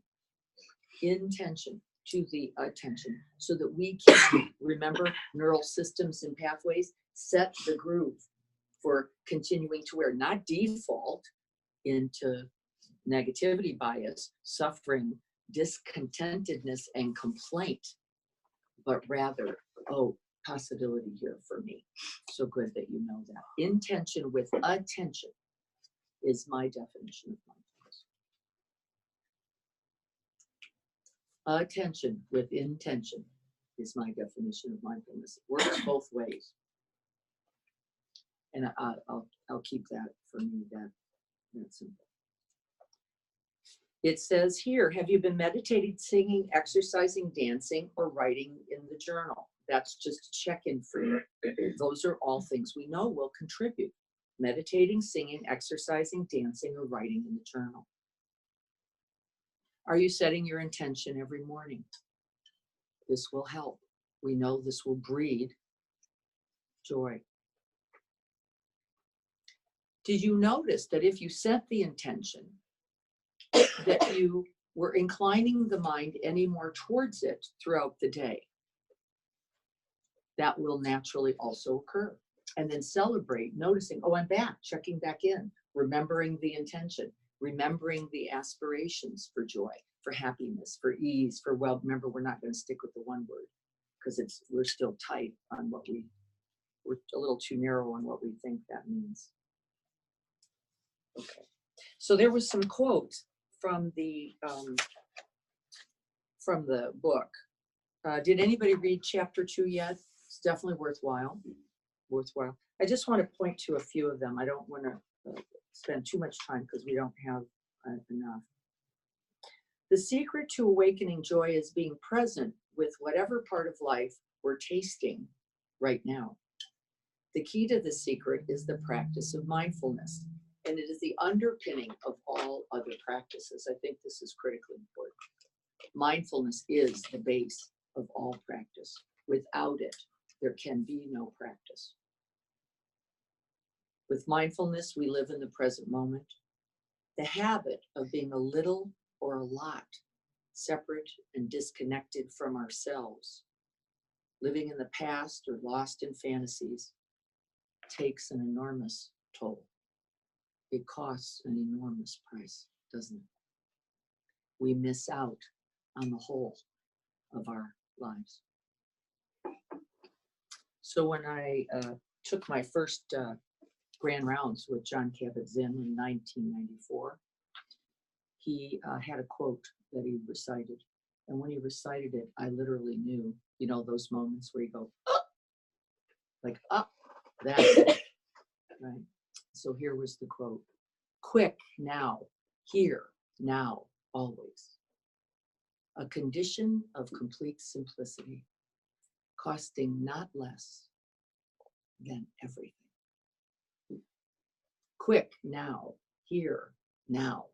Intention to the attention so that we can remember neural systems and pathways, set the groove for continuing to wear, not default into negativity bias, suffering, discontentedness, and complaint, but rather, oh, possibility here for me. So good that you know that. Intention with attention is my definition of mindfulness. Attention with intention is my definition of mindfulness. It works both ways. And I'll keep that for me, that simple. It says here, have you been meditating, singing, exercising, dancing, or writing in the journal? That's just a check-in for you. Those are all things we know will contribute. Meditating, singing, exercising, dancing, or writing in the journal. Are you setting your intention every morning? This will help. We know this will breed joy. Did you notice that if you set the intention, that you were inclining the mind any more towards it throughout the day? That will naturally also occur. And then celebrate, noticing, oh, I'm back, checking back in, remembering the intention, remembering the aspirations for joy, for happiness, for ease, for well. Remember, we're not going to stick with the one word because we're still tight on we're a little too narrow on what we think that means. Okay. So there was some quotes from the book. Did anybody read chapter 2 yet? It's definitely worthwhile. I just want to point to a few of them. I don't want to spend too much time because we don't have enough. The secret to awakening joy is being present with whatever part of life we're tasting right now. The key to the secret is the practice of mindfulness, and it is the underpinning of all other practices. I think this is critically important. Mindfulness is the base of all practice. Without it, there can be no practice. With mindfulness, we live in the present moment. The habit of being a little or a lot separate and disconnected from ourselves living in the past or lost in fantasies takes an enormous toll. It costs an enormous price, doesn't it? We miss out on the whole of our lives. So when I took my first grand rounds with John Kabat-Zinn in 1994, he had a quote that he recited. And when he recited it, I literally knew, you know, those moments where you go, oh! Like, up, that's it, right? So here was the quote: quick, now, here, now, always. A condition of complete simplicity, costing not less than everything. Quick, now, here, now,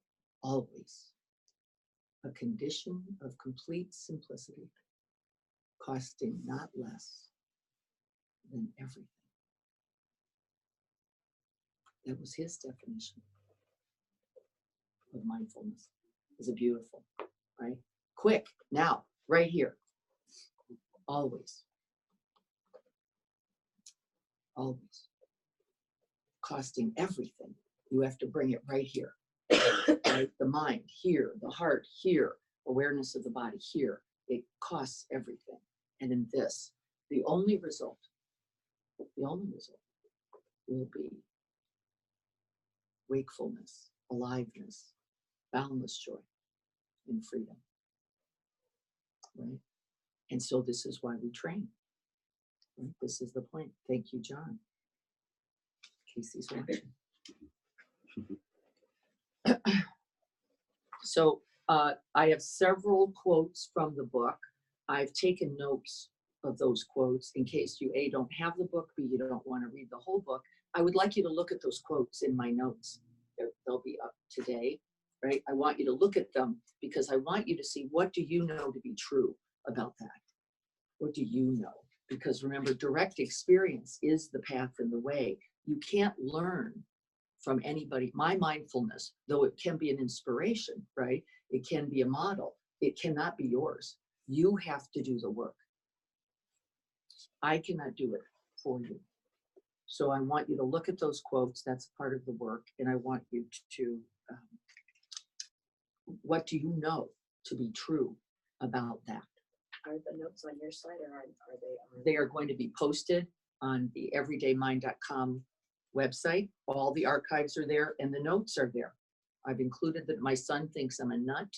always. A condition of complete simplicity, costing not less than everything. That was his definition of mindfulness. Is it beautiful, right? Quick, now, right here, always. Always. Costing everything. You have to bring it right here. Right? The mind here, the heart here, awareness of the body here. It costs everything. And in this, the only result will be wakefulness, aliveness, boundless joy, and freedom. Right? And so this is why we train. Right? This is the point. Thank you, John. Casey's watching. So I have several quotes from the book. I've taken notes of those quotes in case you A, don't have the book, B, you don't want to read the whole book. I would like you to look at those quotes in my notes. They'll be up today, right? I want you to look at them because I want you to see, what do you know to be true about that? What do you know? Because remember, direct experience is the path and the way. You can't learn from anybody. My mindfulness, though it can be an inspiration, right? It can be a model. It cannot be yours. You have to do the work. I cannot do it for you. So I want you to look at those quotes. That's part of the work. And I want you to, what do you know to be true about that? Are the notes on your site, or are they on? They are going to be posted on the everydaymind.com website. All the archives are there and the notes are there. I've included that. My son thinks I'm a nut.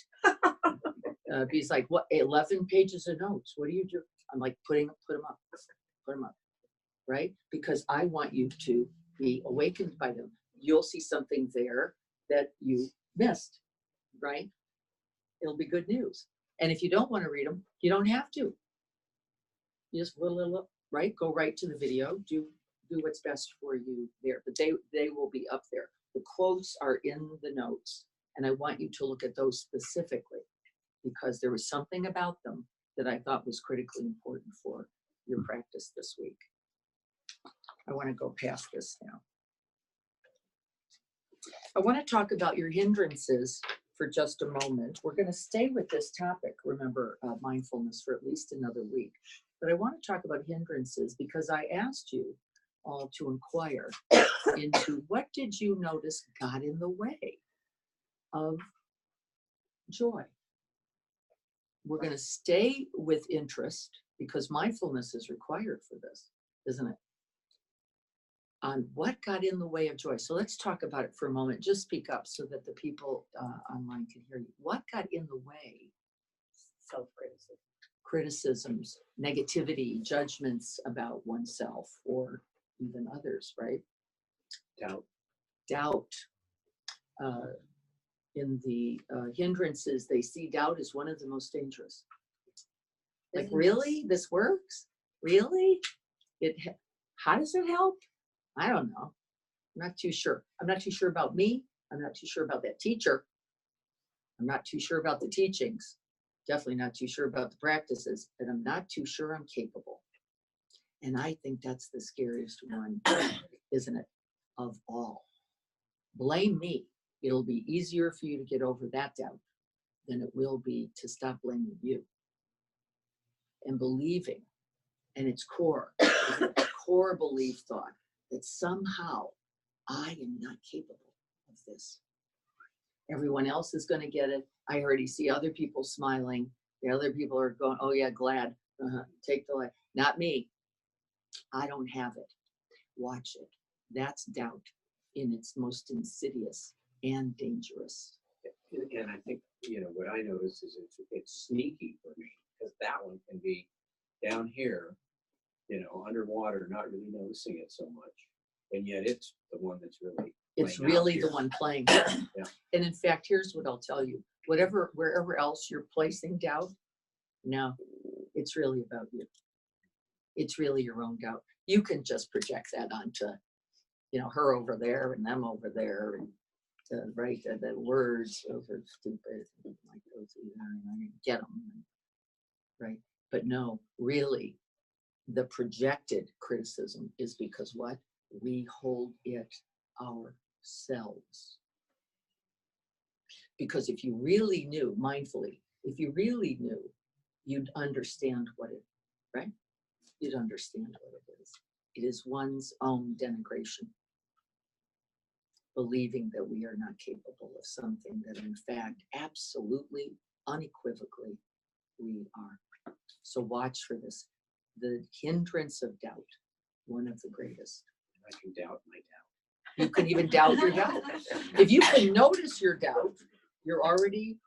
He's like, what, 11 pages of notes? What do you do? I'm like, put them up, right? Because I want you to be awakened by them. You'll see something there that you missed, right? It'll be good news. And if you don't want to read them, you don't have to. You just little, right? Go right to the video. Do what's best for you there. But they will be up there. The quotes are in the notes, and I want you to look at those specifically because there was something about them that I thought was critically important for your practice this week. I want to go past this now. I want to talk about your hindrances for just a moment. We're going to stay with this topic, remember, mindfulness, for at least another week. But I want to talk about hindrances because I asked you all to inquire into what did you notice got in the way of joy. We're going to stay with interest because mindfulness is required for this, isn't it? On what got in the way of joy. So let's talk about it for a moment. Just speak up so that the people online can hear you. What got in the way? Self-criticism. Criticisms, negativity, judgments about oneself or even others, right? Doubt. In the hindrances, they see doubt as one of the most dangerous. Like, really? This works? Really? How does it help? I don't know. I'm not too sure. I'm not too sure about me. I'm not too sure about that teacher. I'm not too sure about the teachings. Definitely not too sure about the practices. And I'm not too sure I'm capable. And I think that's the scariest one, isn't it? Of all. Blame me. It'll be easier for you to get over that doubt than it will be to stop blaming you. And believing And its core, is a core belief thought that somehow I am not capable of this. Everyone else is going to get it. I already see other people smiling. The other people are going, oh yeah, glad. Take the light. Not me. I don't have it. Watch it. That's doubt in its most insidious and dangerous. And I think, what I notice is it's sneaky for me, because that one can be down here, underwater, not really noticing it so much. And yet it's the one that's really It's playing out really the here. one playing. Yeah. And in fact, here's what I'll tell you. Wherever else you're placing doubt, no, it's really about you. It's really your own doubt. You can just project that onto, her over there and them over there, and the words, those are stupid. Like those, get them, right? But no, really, the projected criticism is because what? We hold it ourselves. Because if you really knew, mindfully, if you really knew, you'd understand what it, right? You'd understand what it is. It is one's own denigration. Believing that we are not capable of something that in fact, absolutely, unequivocally, we are. So watch for this. The hindrance of doubt, one of the greatest. I can doubt my doubt. You can even doubt your doubt. If you can notice your doubt, you're already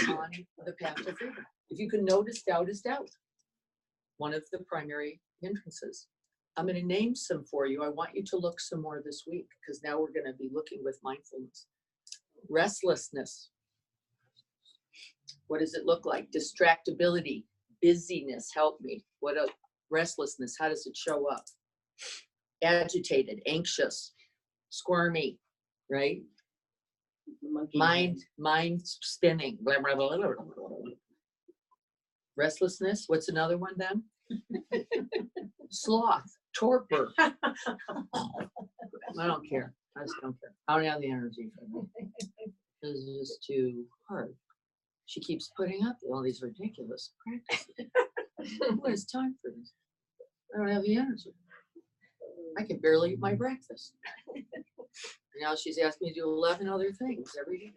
on the path to freedom. If you can notice doubt is doubt, one of the primary hindrances. I'm going to name some for you. I want you to look some more this week, because now we're going to be looking with mindfulness. Restlessness. What does it look like? Distractibility, busyness. Help me. What a restlessness. How does it show up? Agitated, anxious, squirmy, right? Mind spinning. Blah, blah, blah, blah, blah. Restlessness. What's another one then? Sloth, torpor. I don't care. I just don't care. I don't have the energy for that. This is just too hard. She keeps putting up all these ridiculous practices. Who has time for this? I don't have the energy. I can barely eat my breakfast. Now she's asked me to do 11 other things every day.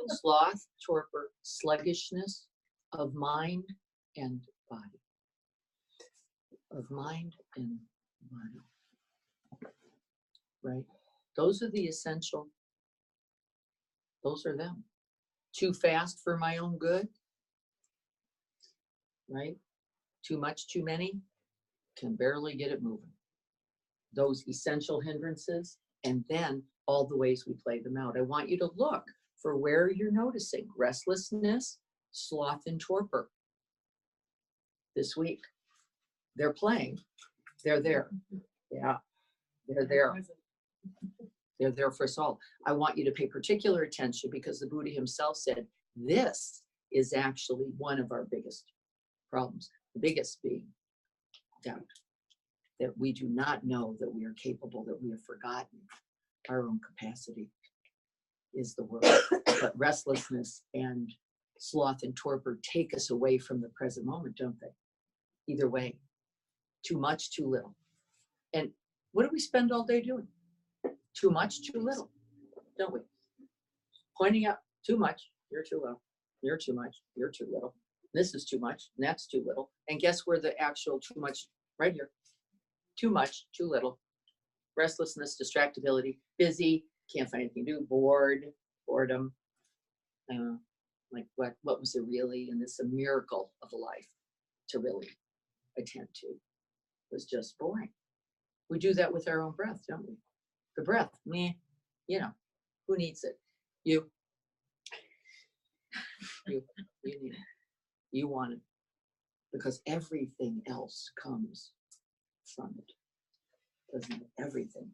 Sloth, torpor, sluggishness of mind and body. Of mind and body. Right? Those are the essential. Those are them. Too fast for my own good. Right? Too much, too many. Can barely get it moving. Those essential hindrances, and then all the ways we play them out. I want you to look for where you're noticing restlessness, sloth, and torpor this week. They're playing. They're there. Yeah, they're there. They're there for us all. I want you to pay particular attention, because the Buddha himself said this is actually one of our biggest problems. The biggest being doubt. That we do not know that we are capable, that we have forgotten our own capacity is the word. But restlessness and sloth and torpor take us away from the present moment, don't they? Either way, too much, too little. And what do we spend all day doing? Too much, too little, don't we? Pointing out too much, you're too low, you're too much, you're too little. This is too much, and that's too little. And guess where the actual too much, right here. Too much, too little. Restlessness, distractibility, busy, can't find anything to do, boredom. Like what was it really? And it's a miracle of a life to really attend to. It was just boring. We do that with our own breath, don't we? The breath, meh, who needs it? You need it. You want it. Because everything else comes from it. Doesn't it? Everything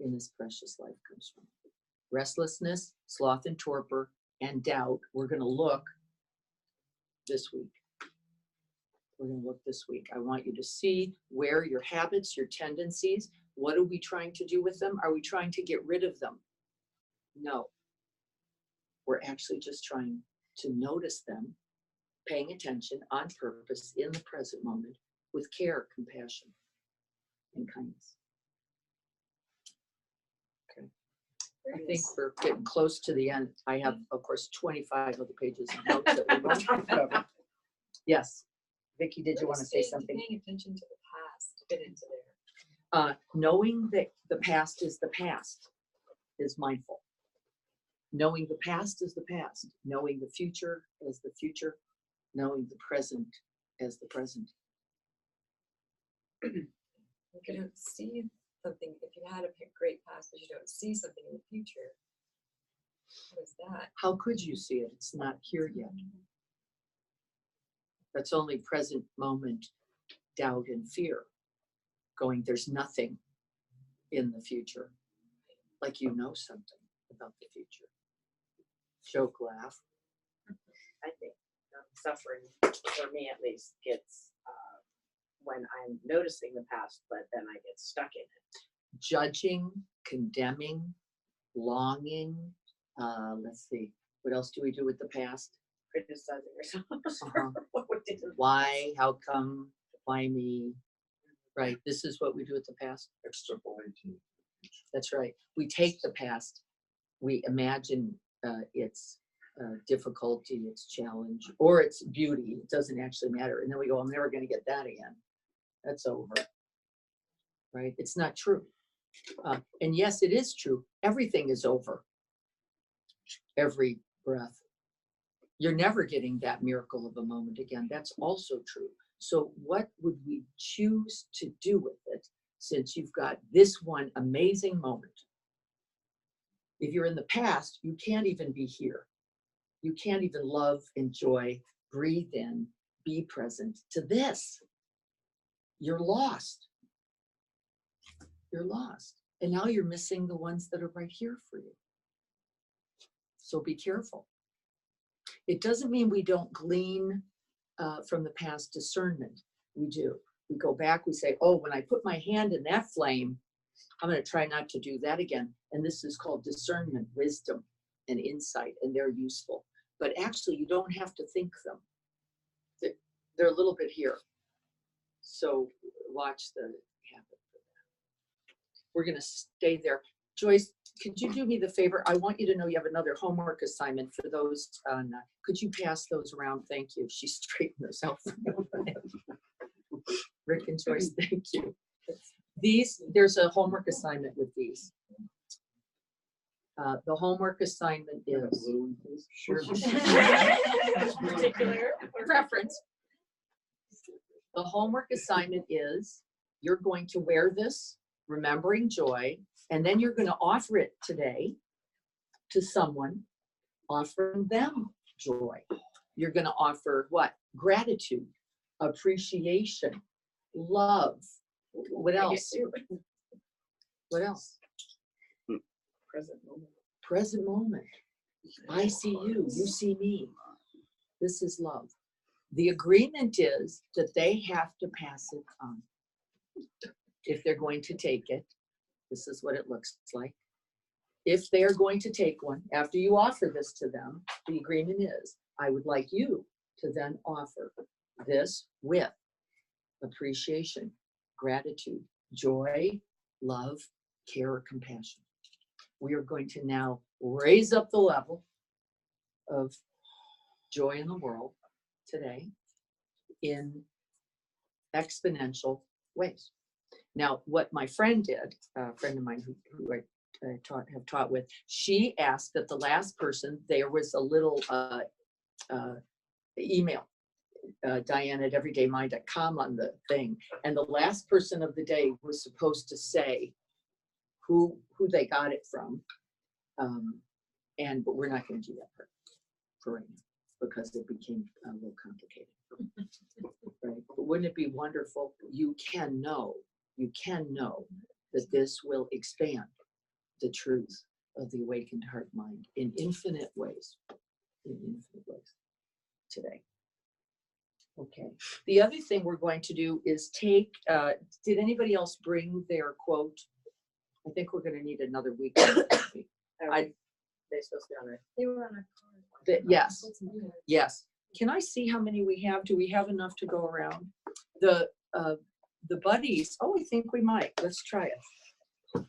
in this precious life comes from it. Restlessness, sloth and torpor, and doubt. We're going to look this week. We're going to look this week. I want you to see where your habits, your tendencies, what are we trying to do with them? Are we trying to get rid of them? No. We're actually just trying to notice them, paying attention on purpose in the present moment with care, compassion, and kindness. I think we're getting close to the end. I have, of course, 25 other pages of notes that we won't cover. Yes. Vicki, did you want to say something? Paying attention to the past, fit into there. Knowing that the past is the past is mindful. Knowing the past is the past. Knowing the future as the future. Knowing the present as the present. If you don't see something, if you had a great past, but you don't see something in the future, what is that? How could you see it? It's not here yet. That's only present moment doubt and fear. Going, there's nothing in the future. Like you know something about the future. Joke, laugh. I think suffering, for me at least, gets when I'm noticing the past, but then I get stuck in it. Judging, condemning, longing. Let's see. What else do we do with the past? Criticizing yourself. Uh-huh. What we did in the Why? How come? Why me? Right. This is what we do with the past. Extrapolating. That's right. We take the past. We imagine its difficulty, its challenge, or its beauty. It doesn't actually matter. And then we go, I'm never going to get that again. That's over. Right? It's not true. And yes, it is true. Everything is over. Every breath. You're never getting that miracle of a moment again. That's also true. So what would we choose to do with it since you've got this one amazing moment? If you're in the past, you can't even be here. You can't even love, enjoy, breathe in, be present to this. You're lost. You're lost. And now you're missing the ones that are right here for you. So be careful. It doesn't mean we don't glean from the past discernment. We do. We go back, we say, oh, when I put my hand in that flame, I'm going to try not to do that again. And this is called discernment, wisdom, and insight, and they're useful. But actually, you don't have to think them. They're a little bit here. So watch the habit for that. We're going to stay there. Joyce, could you do me the favor? I want you to know you have another homework assignment for those. Could you pass those around? Thank you. She straightened those out. Rick and Joyce, thank you. There's a homework assignment with these. The homework assignment is Sure. Particular preference. The homework assignment is you're going to wear this, remembering joy, and then you're going to offer it today to someone, offering them joy. You're going to offer what? Gratitude, appreciation, love. What else? What else? present moment. Present moment. I see you, you see me. This is love. The agreement is that they have to pass it on. If they're going to take it, this is what it looks like. If they're going to take one, after you offer this to them, the agreement is, I would like you to then offer this with appreciation, gratitude, joy, love, care, compassion. We are going to now raise up the level of joy in the world today in exponential ways. Now, what my friend did, a friend of mine who I have taught with, she asked that the last person, there was a little email, Diane@everydaymind.com on the thing, and the last person of the day was supposed to say who they got it from, but we're not going to do that for right now because it became a little complicated. Right? But wouldn't it be wonderful? You can know that this will expand the truth of the awakened heart mind in infinite ways today. Okay. The other thing we're going to do is take, did anybody else bring their quote? I think we're going to need another week. They're supposed to be on it. They were on our card. Yes. Yes. Can I see how many we have? Do we have enough to go around? The the buddies, oh, I think we might, let's try it.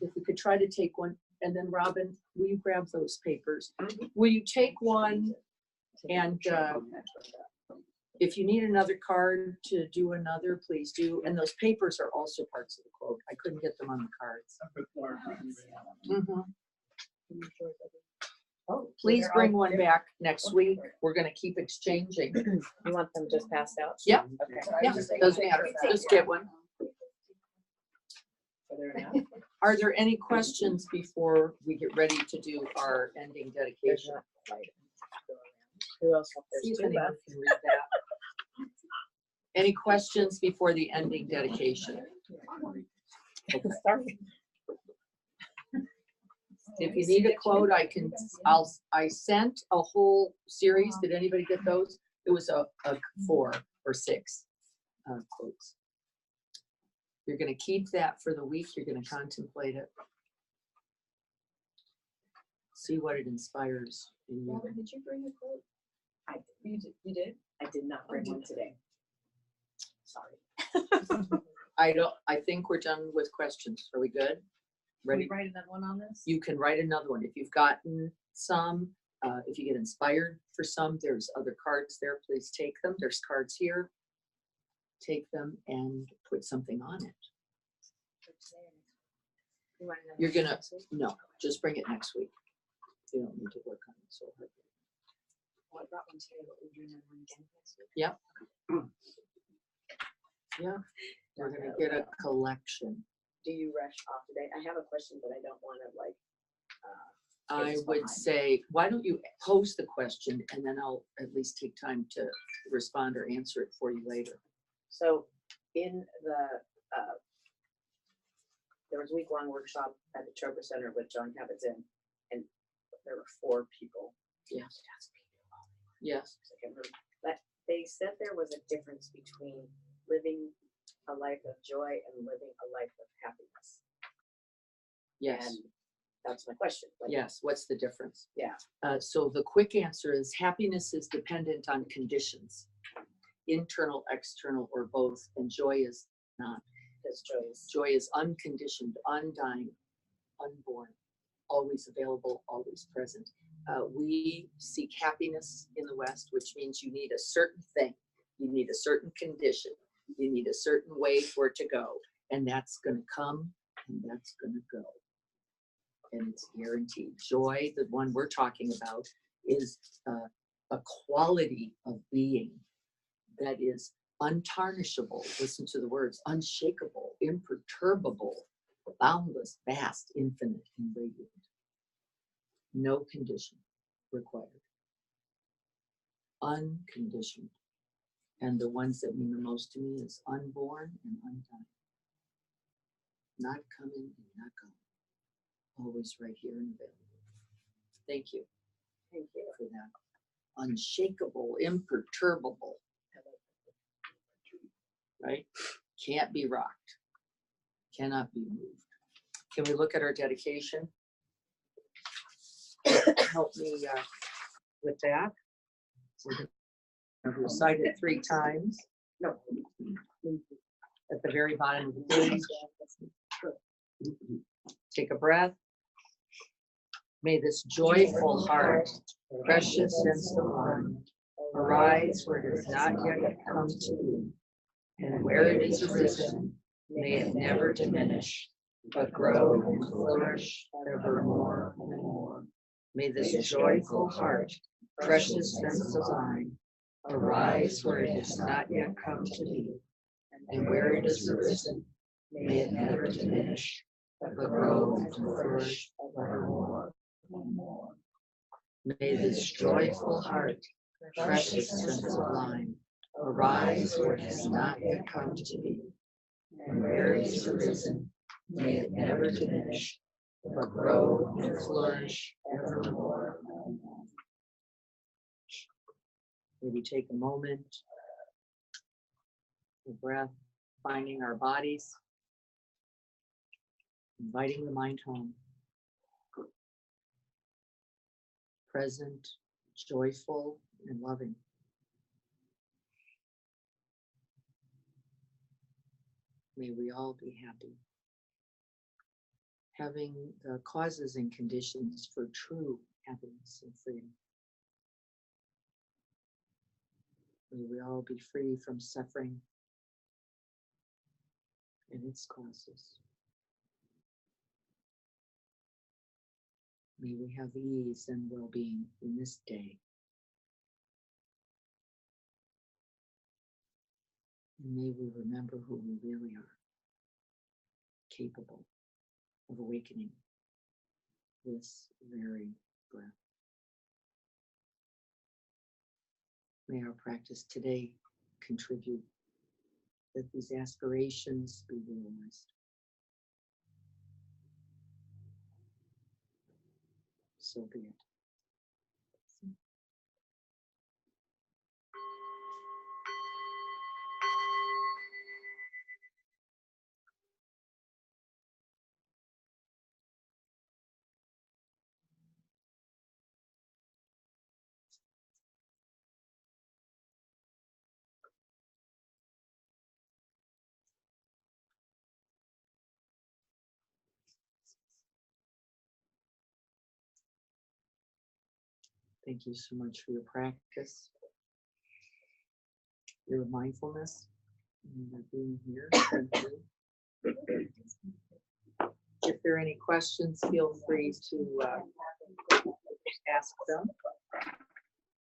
If we could try to take one, and then Robin, will you grab those papers? Will you take one, and if you need another card to do another, please do. And those papers are also parts of the quote. I couldn't get them on the cards. Mhm. Oh, Please they're bring all one different. back next week. We're gonna keep exchanging. You want them just passed out? Yep. Okay. Yeah, doesn't matter. Just get one. Are there enough? Are there any questions before we get ready to do our ending There's dedication? not quite. Who else? See There's if two anyone left. can read that. Any questions before the ending dedication? Sorry. If you need a quote, I sent a whole series. Did anybody get those? It was a 4 or 6 quotes. You're gonna keep that for the week. You're gonna contemplate it. See what it inspires in you. Robin, did you bring a quote? You did? I did not bring one today. Sorry. I think we're done with questions. Are we good? Can we Ready? write another one on this? You can write another one. If you've gotten some, if you get inspired for some, there's other cards there. Please take them. There's cards here. Take them and put something on it. You want another You're gonna, next week? no, just bring it next week. You don't need to work on it so hard. Oh, I brought one today, but we'll do another one again next week. Yeah, we're gonna get a collection. Do you rush off today? I have a question, but I don't want to like. I It's would fine. say, why don't you pose the question and then I'll at least take time to respond or answer it for you later. So in the, there was a week-long workshop at the Troper Center with John Kabat-Zinn, and there were 4 people. Yes. Yes. I can't remember. But they said there was a difference between living a life of joy and living a life of happiness. Yes. And that's my question. Like, Yes. What's the difference? Yeah. So the quick answer is happiness is dependent on conditions, internal, external, or both, and joy is not. because joy is. Joy is unconditioned, undying, unborn, always available, always present. We seek happiness in the West, which means you need a certain thing, you need a certain condition, you need a certain way for it to go, and that's going to come and that's going to go. And it's guaranteed. Joy, the one we're talking about, is a quality of being that is untarnishable. Listen to the words: unshakable, imperturbable, boundless, vast, infinite, and radiant. No condition required. Unconditioned. And the ones that mean the most to me is unborn and undying. Not coming and not going. Always right here and available. Thank you. Thank you. For that. Unshakable, imperturbable. Right? Can't be rocked. Cannot be moved. Can we look at our dedication? Help me with that. We're going to recite it 3 times. No. At the very bottom of the page. Take a breath. May this joyful heart, precious and sublime, arise where it has not yet come to be, and where it is arisen, may it never diminish, but grow and flourish evermore and more. May this joyful heart, precious and sublime, arise where it has not yet come to be, and where it is arisen, may it never diminish, but grow and flourish evermore and more. May this joyful heart, precious and sublime, arise where it has not yet come to be, and where it is arisen, may it never diminish, but grow and flourish evermore and more. Maybe take a moment, a breath, finding our bodies, inviting the mind home. Present, joyful, and loving. May we all be happy. Having the causes and conditions for true happiness and freedom. May we all be free from suffering and its causes. May we have ease and well-being in this day. And may we remember who we really are, capable of awakening this very breath. May our practice today contribute that these aspirations be realized. So be it. Thank you so much for your practice, your mindfulness, and being here. Thank you. If there are any questions, feel free to ask them.